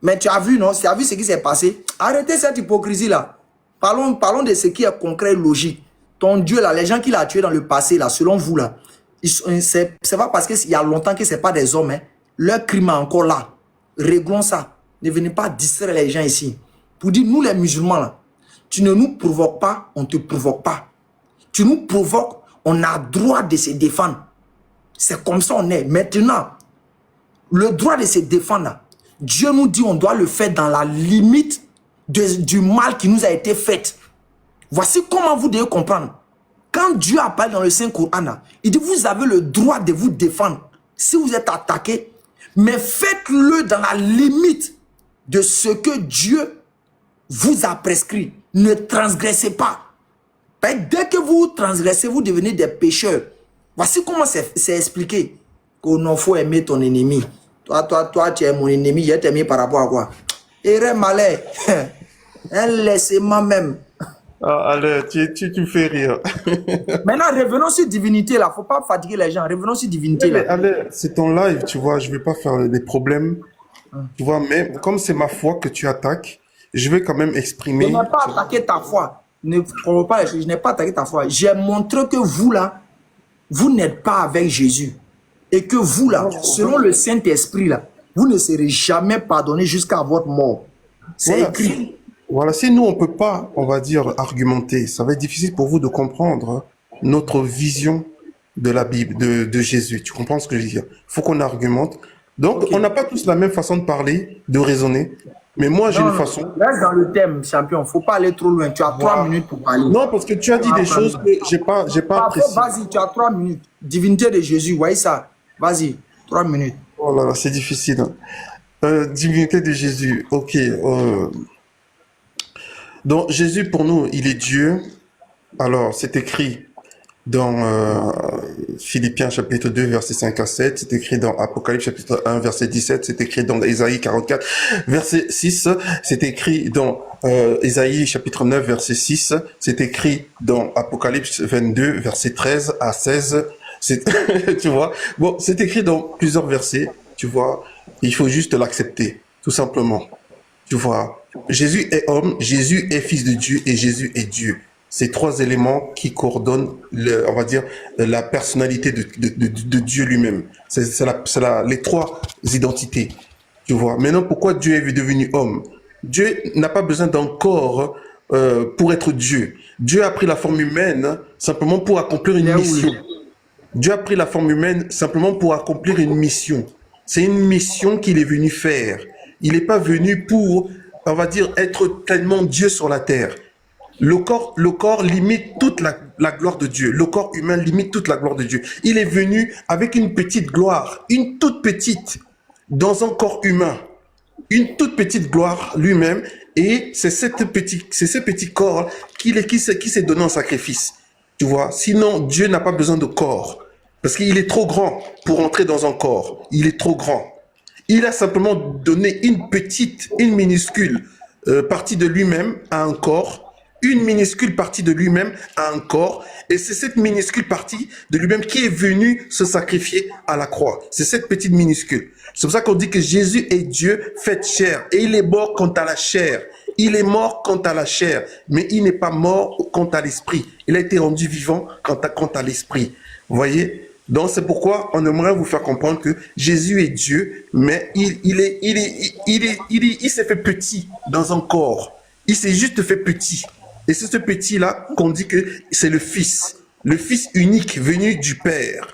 Mais tu as vu, non? Tu as vu ce qui s'est passé? Arrêtez cette hypocrisie-là. Parlons de ce qui est concret et logique. Ton Dieu, là, les gens qu'il a tués dans le passé, là, selon vous, là, c'est pas parce qu'il y a longtemps que ce n'est pas des hommes. Hein. Leur crime est encore là. Réglons ça. Ne venez pas distraire les gens ici. Pour dire, nous les musulmans, là, tu ne nous provoques pas, on ne te provoque pas. Tu nous provoques, on a droit de se défendre. C'est comme ça on est. Maintenant, le droit de se défendre, là, Dieu nous dit on doit le faire dans la limite du mal qui nous a été fait. Voici comment vous devez comprendre. Quand Dieu a parlé dans le Saint-Coran, il dit vous avez le droit de vous défendre si vous êtes attaqué, mais faites-le dans la limite de ce que Dieu vous a prescrit. Ne transgressez pas. Dès que vous transgressez, vous devenez des pécheurs. Voici comment c'est expliqué. Qu'on non faut aimer ton ennemi. Toi, tu es mon ennemi, je t'aime par rapport à quoi? Erreur malais. Laissez-moi même. Ah, allez, tu fais rire. Maintenant, revenons sur divinité là. Faut pas fatiguer les gens. Revenons sur divinité là. Allez, c'est ton live, tu vois. Je vais pas faire des problèmes. Tu vois, mais comme c'est ma foi que tu attaques, je vais quand même exprimer. Je n'ai pas attaqué ta foi. Ne comprends pas, je n'ai pas attaqué ta foi. J'ai montré que vous là, vous n'êtes pas avec Jésus. Et que vous là, selon le Saint-Esprit là, vous ne serez jamais pardonné jusqu'à votre mort. C'est Voilà, écrit. voilà, si nous, on peut pas, on va dire, argumenter, ça va être difficile pour vous de comprendre notre vision de la Bible, de Jésus. Tu comprends ce que je veux dire? Il faut qu'on argumente. Donc, Ok. on n'a pas tous la même façon de parler, de raisonner. Mais moi, j'ai Non, une non. façon. Reste dans le thème, champion. Faut pas aller trop loin. Tu as 3 minutes pour parler. Non, parce que tu as dit des choses que j'ai pas Parfois, appréciées. vas-y, tu as 3 minutes. Divinité de Jésus, voyez ça. Vas-y, 3 minutes. Oh là là, c'est difficile, hein. Divinité de Jésus. Ok. Donc, Jésus, pour nous, il est Dieu. Alors, c'est écrit dans Philippiens chapitre 2, verset 5 à 7. C'est écrit dans Apocalypse chapitre 1, verset 17. C'est écrit dans Ésaïe 44, verset 6. C'est écrit dans Ésaïe chapitre 9, verset 6. C'est écrit dans Apocalypse 22, verset 13 à 16. Tu vois? Bon, c'est écrit dans plusieurs versets. Tu vois? Il faut juste l'accepter, tout simplement. Tu vois? Jésus est homme, Jésus est fils de Dieu et Jésus est Dieu. Ces trois éléments qui coordonnent, on va dire, la personnalité de Dieu lui-même. C'est les trois identités. Tu vois. Maintenant, pourquoi Dieu est devenu homme? Dieu n'a pas besoin d'un corps pour être Dieu. Dieu a pris la forme humaine simplement pour accomplir une mission. Dieu a pris la forme humaine simplement pour accomplir une mission. C'est une mission qu'il est venu faire. Il n'est pas venu pour, on va dire, être tellement Dieu sur la terre. Le corps limite toute la gloire de Dieu. Le corps humain limite toute la gloire de Dieu. Il est venu avec une petite gloire, une toute petite, dans un corps humain. Une toute petite gloire lui-même. Et c'est ce petit corps qui s'est donné en sacrifice. Tu vois, sinon Dieu n'a pas besoin de corps. Parce qu'il est trop grand pour entrer dans un corps. Il est trop grand. Il a simplement donné une minuscule partie de lui-même à un corps. Une minuscule partie de lui-même à un corps, et c'est cette minuscule partie de lui-même qui est venue se sacrifier à la croix. C'est cette petite minuscule. C'est pour ça qu'on dit que Jésus est Dieu fait chair, et il est mort quant à la chair. Il est mort quant à la chair, mais il n'est pas mort quant à l'esprit. Il a été rendu vivant quant à l'esprit. Vous voyez? Donc c'est pourquoi on aimerait vous faire comprendre que Jésus est Dieu, mais il s'est fait petit dans un corps. Il s'est juste fait petit. Et c'est ce petit-là qu'on dit que c'est le Fils unique venu du Père.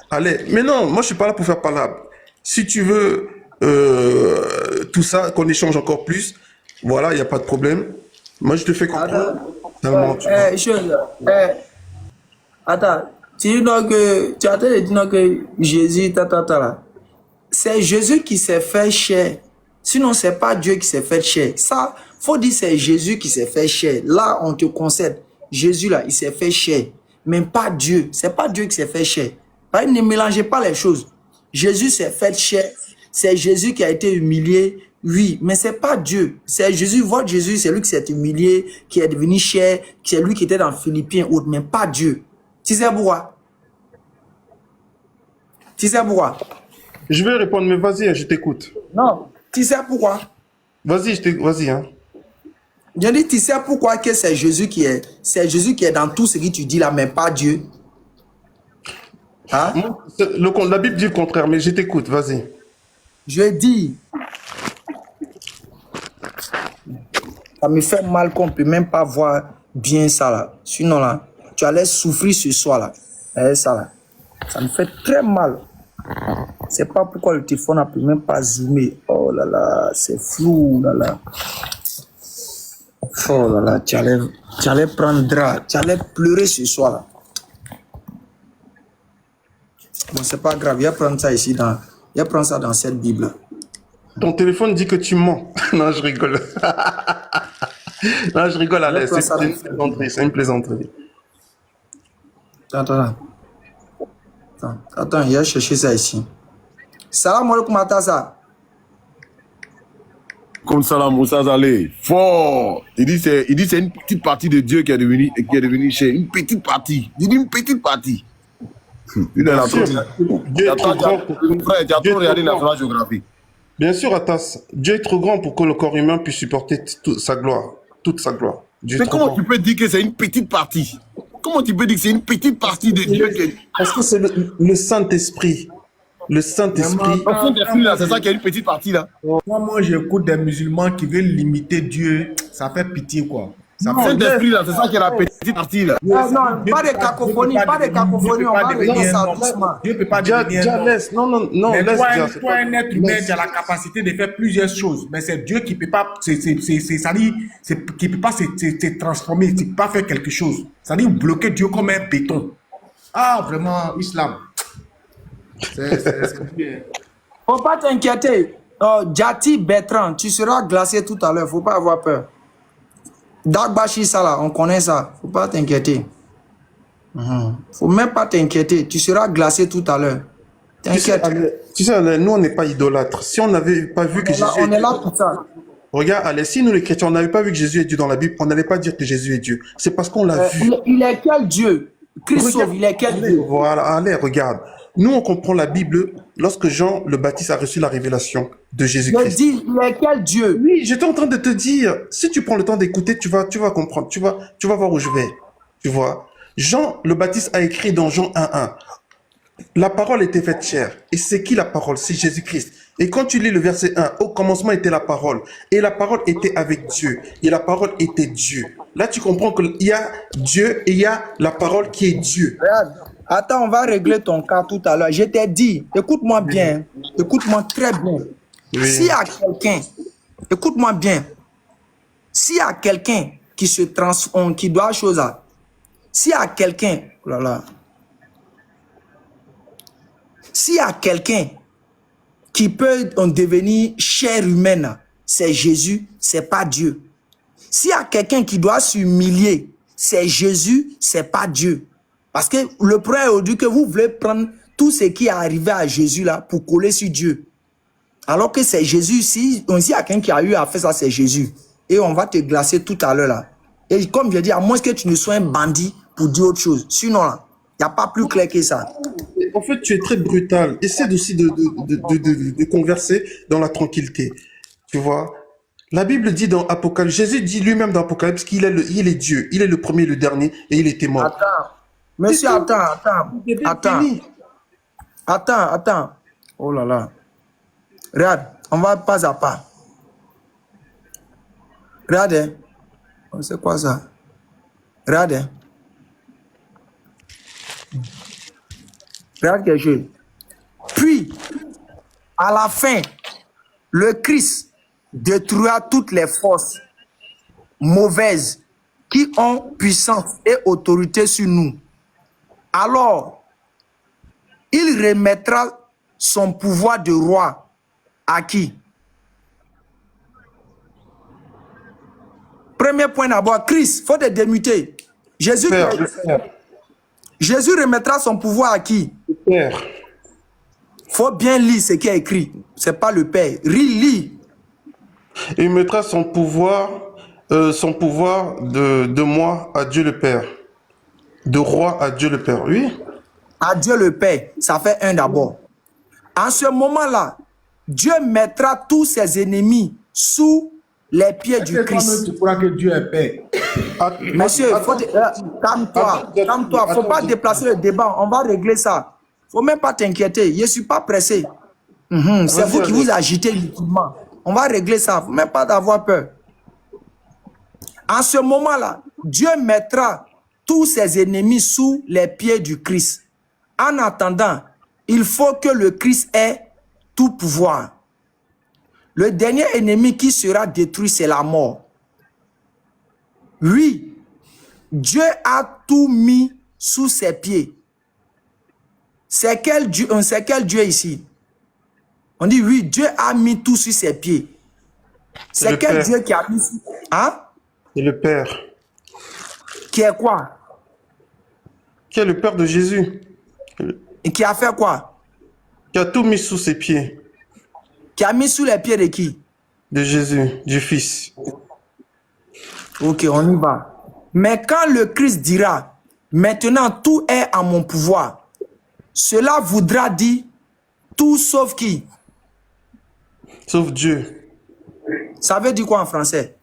Allez, mais non, moi je suis pas là pour faire palabre. Si tu veux tout ça, qu'on échange encore plus, voilà, il n'y a pas de problème. Moi je te fais comprendre. Attends, tu es en train de dire que Jésus, là. C'est Jésus qui s'est fait chair. Sinon, c'est pas Dieu qui s'est fait chair. Ça, faut dire c'est Jésus qui s'est fait chair. Là, on te concède. Jésus, là, il s'est fait chair. Mais pas Dieu. C'est pas Dieu qui s'est fait chair. Ne mélangez pas les choses. Jésus s'est fait chair. C'est Jésus qui a été humilié. Oui, mais c'est pas Dieu. C'est Jésus. Votre Jésus, c'est lui qui s'est humilié, qui est devenu chair, c'est lui qui était dans Philippiens, autre, mais pas Dieu. Tu sais pourquoi? Tu sais pourquoi? Je vais répondre, mais vas-y, je t'écoute. Non. Tu sais pourquoi? Vas-y, vas-y, hein. Je dis, tu sais pourquoi que c'est Jésus qui est dans tout ce que tu dis là, mais pas Dieu. Hein? La Bible dit le contraire, mais je t'écoute, vas-y. Je dis, ça me fait mal qu'on ne peut même pas voir bien ça là. Sinon là, tu allais souffrir ce soir là. Ça là, ça me fait très mal. C'est pas pourquoi le téléphone ne peut même pas zoomer. Oh là là, c'est flou là là. Oh là là, tu allais prendre drap, tu allais pleurer ce soir là. Bon, c'est pas grave, il va prendre ça ici il va prendre ça dans cette Bible. Ton téléphone dit que tu mens. Non, je rigole. Non, je rigole, allez, c'est une plaisanterie. Attends, il a cherché ça ici. Salam alaikum Atassa. Comme Salam Moussa Zalé, fort. Il dit c'est une petite partie de Dieu qui est devenue chez une petite partie. Il dit une petite partie. Tu as trop regardé la géographie. Bien sûr, Atas, Dieu est trop grand pour que le corps humain puisse supporter toute sa gloire. Mais comment tu peux dire que c'est une petite partie? Comment tu peux dire que c'est une petite partie de Dieu? Parce que c'est le Saint-Esprit. le Saint-Esprit. Le Saint-Esprit, là, c'est ça qui a une petite partie, là. Moi, j'écoute des musulmans qui veulent limiter Dieu. Ça fait pitié, quoi. Ça Le fait Saint-Esprit, là, c'est ça qui est la petite partie, là. Non, pas de cacophonie, pas de cacophonie, on va régler ça doucement. Dieu ne peut pas Déjà, devenir déjà, non. laisse. Non, Mais laisse toi, déjà. toi, un être humain, tu as la capacité de faire plusieurs choses. Mais c'est Dieu qui ne peut pas, qui peut pas se transformer, qui ne peut pas faire quelque chose. C'est-à-dire bloquer Dieu comme un béton. Ah, vraiment, islam. C'est bien. Faut pas t'inquiéter. Jati Bertrand, tu seras glacé tout à l'heure, faut pas avoir peur. Dagbashi Salah, on connaît ça, faut pas t'inquiéter. Faut même pas t'inquiéter, tu seras glacé tout à l'heure. T'inquiète. Tu sais, Alain, nous, on n'est pas idolâtres. Si on n'avait pas vu que Jésus est On est Dieu, là pour ça. regarde, Alain, si nous, les chrétiens, on n'avait pas vu que Jésus est Dieu dans la Bible, on n'allait pas dire que Jésus est Dieu. C'est parce qu'on l'a vu. Il est quel Dieu? Christ Regarde, sauve, il est quel allez, Dieu? voilà, allez, regarde. Nous, on comprend la Bible lorsque Jean le Baptiste a reçu la révélation de Je Jésus-Christ. dis, il est quel Dieu? Oui, j'étais en train de te dire, si tu prends le temps d'écouter, tu vas comprendre, tu vas voir où je vais. Tu vois, Jean le Baptiste a écrit dans Jean 1:1, la parole était faite chair. Et c'est qui la parole? C'est Jésus-Christ. Et quand tu lis le verset 1, au commencement était la parole. Et la parole était avec Dieu. Et la parole était Dieu. Là, tu comprends qu'il y a Dieu et il y a la parole qui est Dieu. Regarde, attends, on va régler ton cas tout à l'heure. Je t'ai dit, écoute-moi bien, écoute-moi très bien. Oui. S'il y a quelqu'un, écoute-moi bien, s'il y a quelqu'un qui se transforme, qui doit chose à, s'il y a quelqu'un, oh là là, s'il y a quelqu'un qui peut en devenir chair humaine, c'est Jésus, c'est pas Dieu. S'il y a quelqu'un qui doit s'humilier, c'est Jésus, c'est pas Dieu. Parce que le problème est aujourd'hui que vous voulez prendre tout ce qui est arrivé à Jésus là pour coller sur Dieu. Alors que c'est Jésus, si il y a quelqu'un qui a eu à faire ça, c'est Jésus. Et on va te glacer tout à l'heure là. Et comme je dis, à moins que tu ne sois un bandit pour dire autre chose. Sinon là, il n'y a pas plus clair que ça. En fait, tu es très brutal. Essaie aussi de converser dans la tranquillité. Tu vois, la Bible dit dans Apocalypse, Jésus dit lui-même dans Apocalypse qu'il est, il est Dieu. Il est le premier, le dernier, et il était mort. Attends. Monsieur, attends. Oh là là. Regarde, on va pas à pas. Regarde, hein. C'est quoi ça? Regarde, hein. Regarde quelque chose. Puis, à la fin, le Christ détruira toutes les forces mauvaises qui ont puissance et autorité sur nous. Alors, il remettra son pouvoir de roi à qui? Premier point d'abord, Christ, il faut te démuter. Jésus remettra son pouvoir à qui? Père. Faut bien lire ce qui est écrit. C'est pas le Père. Lis. Il mettra son pouvoir de moi à Dieu le Père. De roi à Dieu le Père, oui. À Dieu le Père, ça fait un d'abord. En ce moment-là, Dieu mettra tous ses ennemis sous les pieds du Christ. Tu crois que Dieu est Père? Monsieur, calme-toi. Faut pas déplacer le débat. On va régler ça. Faut même pas t'inquiéter. Je suis pas pressé. C'est vous qui vous agitez inutilement. On va régler ça. Faut même pas d'avoir peur. En ce moment-là, Dieu mettra tous ses ennemis sous les pieds du Christ. En attendant, il faut que le Christ ait tout pouvoir. Le dernier ennemi qui sera détruit, c'est la mort. Oui, Dieu a tout mis sous ses pieds. C'est quel Dieu ici? On dit oui, Dieu a mis tout sur ses pieds. C'est quel Père. Dieu qui a mis... Hein? C'est le Père. Qui est quoi? Qui est le Père de Jésus. Et qui a fait quoi? Qui a tout mis sous ses pieds. Qui a mis sous les pieds de qui? De Jésus, du Fils. Ok, on y va. Mais quand le Christ dira, maintenant tout est à mon pouvoir, cela voudra dire tout sauf qui? Sauf Dieu. Ça veut dire quoi en français?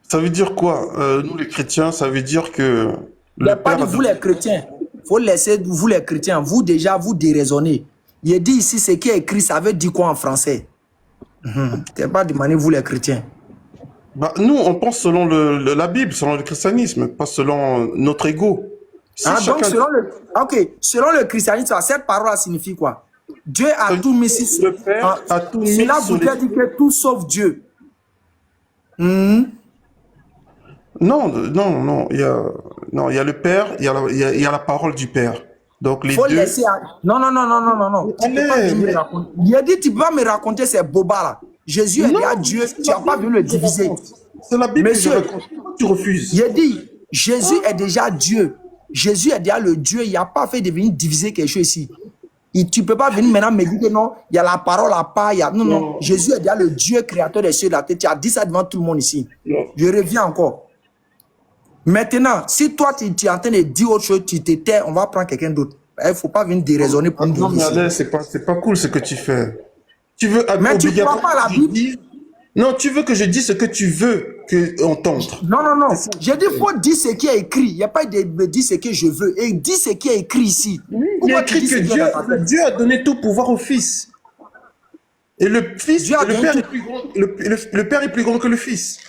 Ça veut dire quoi? Nous les chrétiens, ça veut dire que Il n'y a pas de vous les chrétiens. faut laisser, vous les chrétiens, vous déjà, vous déraisonnez. Il dit ici, ce qui est écrit, ça veut dire quoi en français? C'est pas demander vous les chrétiens. Bah, nous, on pense selon la Bible, selon le christianisme, pas selon notre ego. Si Donc, chacun... selon le christianisme, cette parole signifie quoi? Dieu a tout mis sur... Le Père a tout mis Cela sur voudrait dire que tout sauf Dieu. Non, il y a le Père, il y a la parole du Père. Donc les Faut deux... laisser... Non. Tu peux pas venir me raconter. Il a dit, tu peux pas me raconter ces bobas là. Jésus est déjà Dieu, tu n'as pas vu le diviser. C'est la Bible Monsieur, que je raconte. Pourquoi tu refuses? Il a dit, Jésus est déjà Dieu. Jésus est déjà le Dieu. Il n'a pas fait de venir diviser quelque chose ici. Tu ne peux pas venir maintenant me dire que non, il y a la parole à part. Non. Jésus est déjà le Dieu créateur des cieux et de la terre. Tu as dit ça devant tout le monde ici. Non. Je reviens encore. Maintenant, si toi, tu es en train de dire autre chose, tu te tais, on va prendre quelqu'un d'autre. Il ne faut pas venir déraisonner pour nous. Non, mais Alain, c'est pas cool ce que tu fais. Tu veux Mais tu ne crois pas à la Bible? Non, tu veux que je dise ce que tu veux entendre. Non. J'ai dit, il faut dire ce qui est écrit. Il n'y a pas de me dire ce que je veux. Et dis ce qui est écrit ici. Il y a écrit que Dieu a donné tout pouvoir au Fils. Et le Fils, le Père est plus grand, le Père est plus grand que le Fils.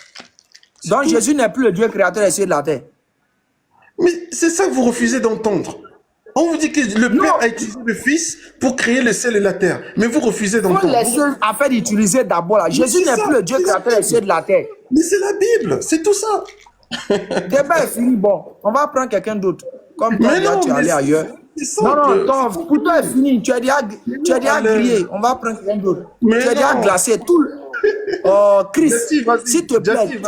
Donc Jésus n'est plus le Dieu créateur des cieux et de la terre. Mais c'est ça que vous refusez d'entendre. On vous dit que le Père a utilisé le Fils pour créer le ciel et la terre. Mais vous refusez d'entendre. Il faut laisser afin d'utiliser d'abord là. Jésus n'est plus le Dieu créateur des cieux et de la terre. Mais c'est la Bible, c'est tout ça. Le débat est fini. Bon, on va prendre quelqu'un d'autre. Comme toi, tu es allé ailleurs. Non, pour toi, c'est fini. Tu as déjà grillé. On va prendre quelqu'un d'autre. Tu as déjà glacé. Tout. Chris, s'il te plaît,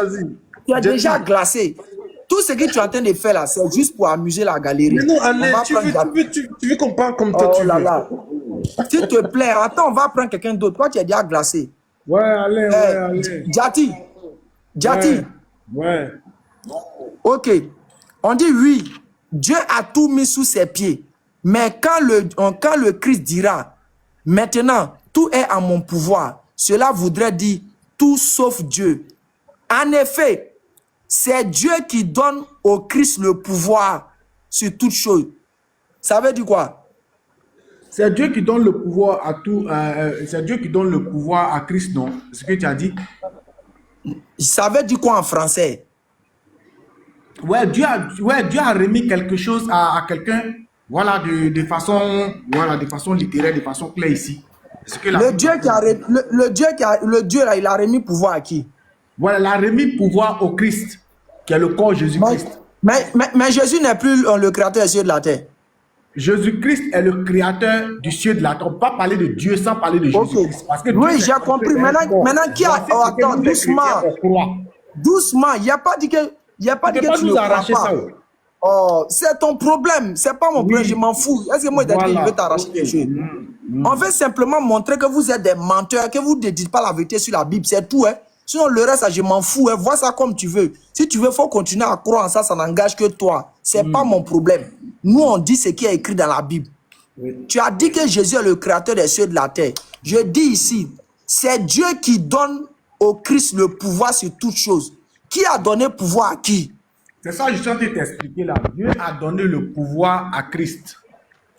tu as déjà glacé. Tout ce que tu es en train de faire là, c'est juste pour amuser la galerie. Mais non, Alain, tu veux qu'on parle comme toi, tu veux. S'il te plaît, attends, on va prendre quelqu'un d'autre. Toi, tu es déjà glacé. Ouais, allez. Jati. Ouais. Ok. On dit oui, Dieu a tout mis sous ses pieds. Mais quand le Christ dira, maintenant, tout est à mon pouvoir, cela voudrait dire tout sauf Dieu. En effet, c'est Dieu qui donne au Christ le pouvoir sur toute chose. Ça veut dire quoi? C'est Dieu qui donne le pouvoir à tout. C'est Dieu qui donne le pouvoir à Christ, non? C'est ce que tu as dit? Ça veut dire quoi en français? Ouais, Dieu a remis quelque chose à quelqu'un, voilà, de façon littéraire, de façon claire ici. Le Dieu là, il a remis pouvoir à qui? Voilà, il a remis pouvoir au Christ, qui est le corps Jésus-Christ. Mais Jésus n'est plus le créateur des cieux et de la terre. Jésus-Christ est le créateur du ciel et de la terre. On ne peut pas parler de Dieu sans parler de Jésus-Christ. Oui, j'ai compris. Maintenant, qui a... attends, doucement. Il n'y a pas dit que... Il n'y a pas dit que tu ne crois pas. Oh, c'est ton problème. Ce n'est pas mon problème. Je m'en fous. Est-ce que moi, je vais t'arracher quelque chose? On veut simplement montrer que vous êtes des menteurs, que vous ne dites pas la vérité sur la Bible. C'est tout. Sinon, le reste, je m'en fous. Vois ça comme tu veux. Si tu veux, il faut continuer à croire en ça. Ça n'engage que toi. Ce n'est pas mon problème. Nous, on dit ce qui est écrit dans la Bible. Tu as dit que Jésus est le créateur des cieux et de la terre. Je dis ici, c'est Dieu qui donne au Christ le pouvoir sur toute chose. Qui a donné pouvoir à qui? C'est ça que je suis en train de t'expliquer là. Dieu a donné le pouvoir à Christ.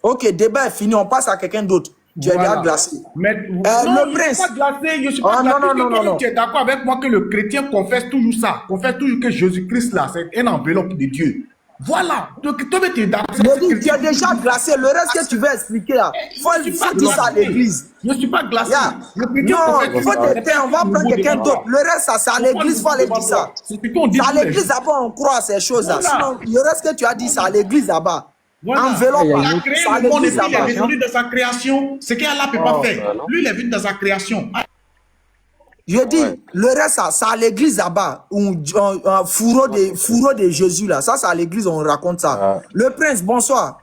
Ok, débat est fini. On passe à quelqu'un d'autre. Tu es déjà glacé. Mais, le prince. Je suis pas glacé. Non. Tu es d'accord avec moi que le chrétien confesse toujours ça. Confesse toujours que Jésus-Christ là, c'est une enveloppe de Dieu. Voilà. Donc, toi, tu es d'accord. Tu es déjà glacé. Le reste que tu veux expliquer là, il faut dire ça à l'église. Je ne suis pas glacé. Non, il faut te taire. On va prendre quelqu'un d'autre. Le reste, ça, c'est à l'église. Il faut aller dire ça. C'est à l'église là-bas, on croit à ces choses-là. Sinon, le reste que tu as dit, c'est à l'église là-bas. Enveloppe. Il a créé le monde et puis il est venu dans sa création. Ce qu'Allah ne peut pas faire. Lui, il est venu dans sa création. Je dis, le reste, ça, c'est à l'église là-bas. Un fourreau de Jésus là. Ça, c'est à l'église, on raconte ça. Le prince, bonsoir.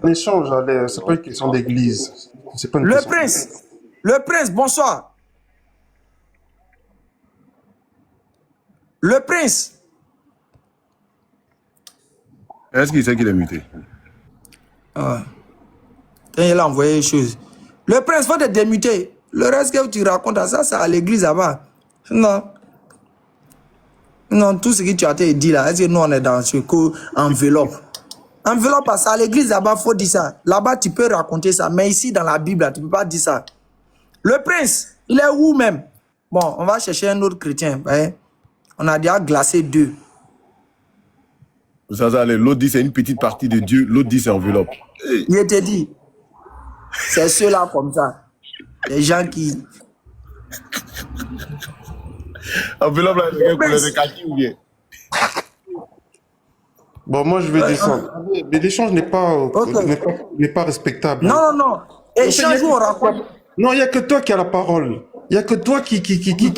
L'échange, c'est pas une question d'église. Le prince, bonsoir. Le prince. Est-ce qu'il sait qu'il est muté? Il a envoyé les choses. Le prince, faut te démuter. Le reste que tu racontes à ça, c'est à l'église là-bas. Non. Non, tout ce que tu as dit là, est-ce que nous on est dans ce enveloppe? Enveloppe, parce à l'église là-bas, il faut dire ça. Là-bas, tu peux raconter ça. Mais ici, dans la Bible, là, tu ne peux pas dire ça. Le prince, il est où même? Bon, on va chercher un autre chrétien. Hein? On a déjà glacé 2. L'autre dit c'est une petite partie de Dieu, l'autre dit c'est enveloppe. Je te dis, c'est ceux-là comme ça. Les gens qui... Enveloppe là, c'est pour les kaki ou bien? Bon, moi, je vais descendre. Mais l'échange n'est pas, n'est pas respectable. Non, non, non. Échange où on raconte. Non, il n'y a que toi qui as la parole. Il n'y a que toi qui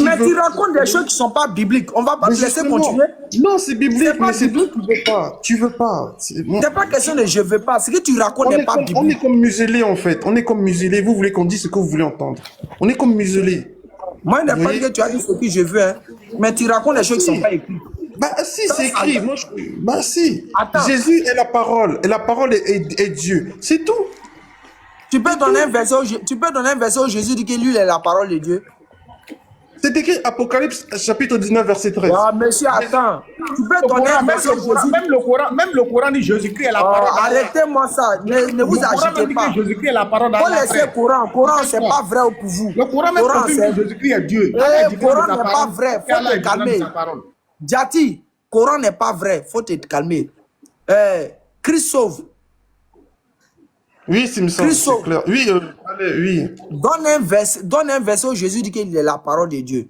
Mais veut... tu racontes des choses qui ne sont pas bibliques. On ne va pas te laisser justement, continuer. non, c'est biblique, pas mais c'est toi biblique. qui veux pas. Tu veux pas. C'est pas question de je veux pas. Ce que tu racontes On n'est est, pas comme, on est biblique. comme muselés, en fait. On est comme muselés. Vous voulez qu'on dise ce que vous voulez entendre. On est comme muselés. Moi, je n'ai pas Oui. dit que tu as dit ce que je veux. Hein. Mais tu racontes des choses qui ne sont pas écrites. Bah si, c'est écrit. Moi, bah si. Attends. Jésus est la parole. Et la parole est Dieu. C'est tout. Tu peux donner un verset où Jésus dit que lui, il est la parole de Dieu. C'est écrit Apocalypse chapitre 19 verset 13. Ah, monsieur, attends. Tu peux donner un verset où Jésus... Même le Coran dit Jésus-Christ est la parole. Arrêtez-moi ça. Ne vous agitez pas. Jésus-Christ est la parole. Faut laisser le Coran. Coran, c'est pas vrai pour vous. Le Coran même confirme que Jésus-Christ est Dieu. Le Coran n'est pas vrai. Faut te calmer. Djati, Coran n'est pas vrai. Faut te calmer. Christ sauve. Oui, c'est me semble, Christo. c'est clair. Oui, allez, oui. Donne un verset où Jésus dit qu'il est la parole de Dieu.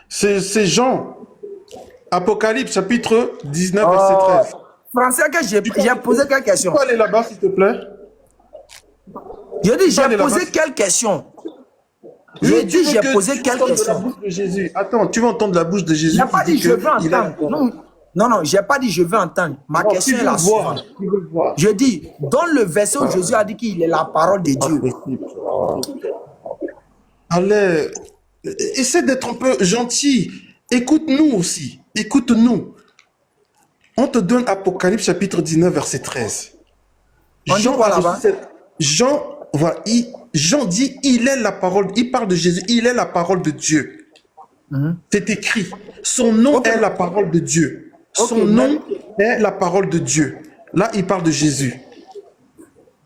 C'est Jean. Apocalypse chapitre 19 verset 13. Français, que j'ai posé quelques Tu questions. peux aller là-bas, s'il te plaît? Je dis, j'ai aller posé là-bas. quelques questions. Je Oui, dis, j'ai posé tu quelques entends de la questions. bouche de Jésus. Attends, tu vas entendre la bouche de Jésus. Je n'ai pas qui dit je veux qu'il a la entendre. parole. Non, non, j'ai pas dit je veux entendre. Ma Non, question tu est veux la voir, suivante. tu veux voir. Je dis, dans le verset où Jésus a dit qu'il est la parole de Dieu. Allez, essaie d'être un peu gentil. Écoute-nous aussi. Écoute-nous. On te donne Apocalypse chapitre 19 verset 13. On dit quoi là-bas? Voilà, Jean dit, il est la parole, il parle de Jésus, il est la parole de Dieu. C'est écrit. Son nom est la parole de Dieu. Son nom est la parole de Dieu. Là, il parle de Jésus.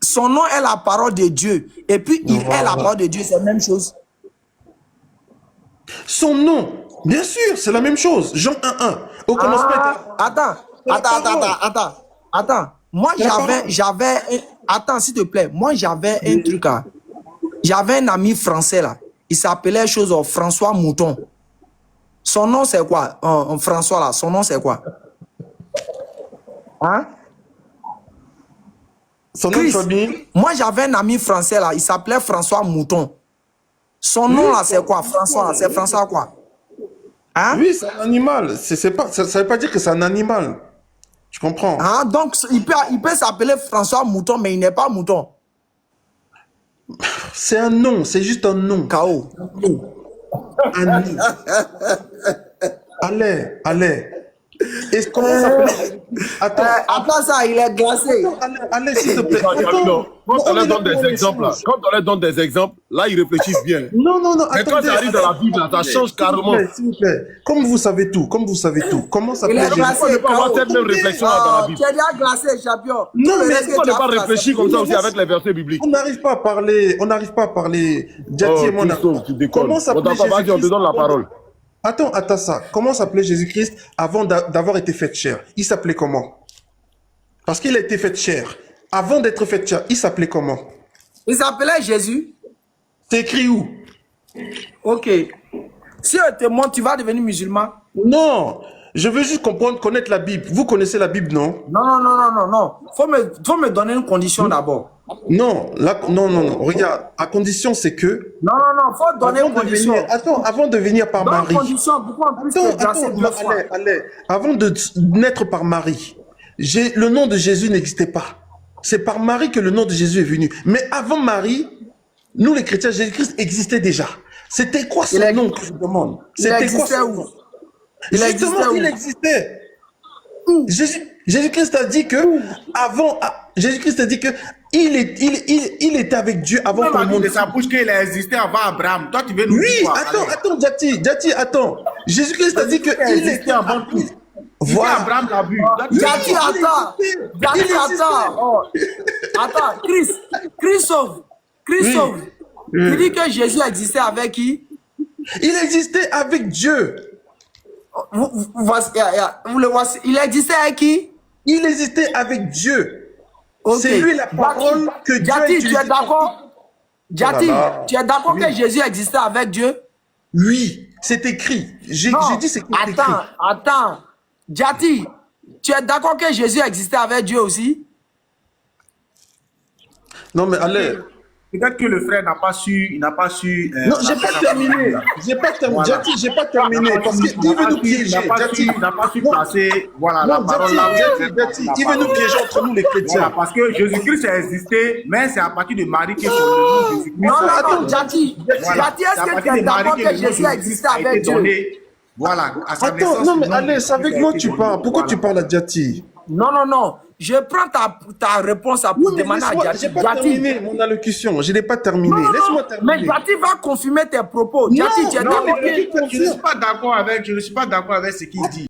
Son nom est la parole de Dieu. Et puis, il est la parole de Dieu. C'est la même chose. Son nom, bien sûr, c'est la même chose. Jean 1:1. Au commencement, Attends. Moi, attends, s'il te plaît. Moi, j'avais un truc là. J'avais un ami français là. Il s'appelait François Mouton. Son nom, c'est quoi? François là, son nom, c'est quoi? Hein? son nom de Chris, famille. moi, j'avais un ami français là. Il s'appelait François Mouton. Son nom là, c'est quoi? François là, c'est François quoi? Hein? Oui, c'est un animal. Ça ne veut pas dire que c'est un animal. Tu comprends? Hein? Donc, il peut s'appeler François Mouton, mais il n'est pas Mouton. C'est un nom, c'est juste un nom. K.O. Un nom. Allez. Et comment ça s'appelle? Attends ça, il est glacé. Allez, s'il te plaît. Non, quand on leur donne des exemples, là, là, ils réfléchissent bien. Non, Mais quand ça arrive dans la Bible, là, ça change carrément. S'il vous plaît. Comme vous savez tout. Comment ça Il s'appelle est Jésus? glacé. On ne peut pas avoir cette même réflexion là dans la Bible. Tu es déjà glacé, champion. Non, mais Pourquoi ne pas réfléchir comme ça aussi avec les versets bibliques? On n'arrive pas à parler. Djati et moi, Christophe, tu déconnes. Comment s'appelait On vas-y, on te donne la parole. Attends ça. Comment s'appelait Jésus-Christ avant d'avoir été fait chair? Il s'appelait comment? Parce qu'il a été fait chair. Avant d'être fait chair, il s'appelait comment? Il s'appelait Jésus. C'est écrit où? Ok. Si on te montre, tu vas devenir musulman. Non. Je veux juste connaître la Bible. Vous connaissez la Bible, non? Non. Faut me donner une condition d'abord. Non. Regarde. La condition, c'est que... Non. Faut donner une condition. Avant de venir par Dans Marie... condition, pourquoi en plus tu es glacé deux fois? Allez. Avant de naître par Marie, le nom de Jésus n'existait pas. C'est par Marie que le nom de Jésus est venu. Mais avant Marie, nous les chrétiens, Jésus-Christ existait déjà. C'était quoi son nom que je demande? C'était quoi son nom? Justement, il existait. Jésus-Christ a dit que il était avec Dieu avant On que a le dit monde. de sa bouche qu'il a existé avant Abraham. Toi, tu veux nous Oui, dire quoi? attends, Jati, attends. Jésus-Christ a dit qu'il a qu'il existé était avant tout. Voilà. Abraham l'a vu. Jati, attends. Jati, attends. Oh. Attends, Christophe. Tu dis que Jésus existait avec qui? Il existait avec Dieu. Vous le voici. Il existait avec qui? Il existait avec Dieu. Ok. C'est lui la parole que Dieu a Jati, tu utilisée. es d'accord? Jati, Oh là là. tu es d'accord que Jésus existait avec Dieu? Oui, c'est écrit. J'ai Non, dit c'est écrit. attends. Jati, tu es d'accord que Jésus existait avec Dieu aussi? Non, mais allez. Peut-être que le frère n'a pas su. Non, j'ai pas terminé. Voilà. Jati, j'ai pas terminé. Parce qu'il veut nous piéger. Jati, Il n'a pas su placer. Voilà, la non, parole là. Jati, il veut nous piéger entre nous les Voilà, chrétiens. parce que Jésus-Christ a existé, mais c'est à partir de Marie que son nom Jésus-Christ. Non, Jati. Voilà. Jati, C'est à est-ce que partir tu es de Marie d'accord que que le nom Jésus Jésus-Christ existait a été avec Dieu? donné. Voilà, à sa Attends, naissance, non, mais le nom allez, c'est Jésus-Christ avec a moi été tu donné. parles. Pourquoi Voilà. tu parles à Jati? Non. Je prends ta réponse à Oui, mais demander à laisse-moi, Jati. j'ai pas terminé mon allocution. Je n'ai pas terminé. Laisse-moi Mais terminer. Jati va confirmer tes propos. Jati, tu es non, d'accord mais que... Je ne suis pas d'accord avec ce qu'il dit.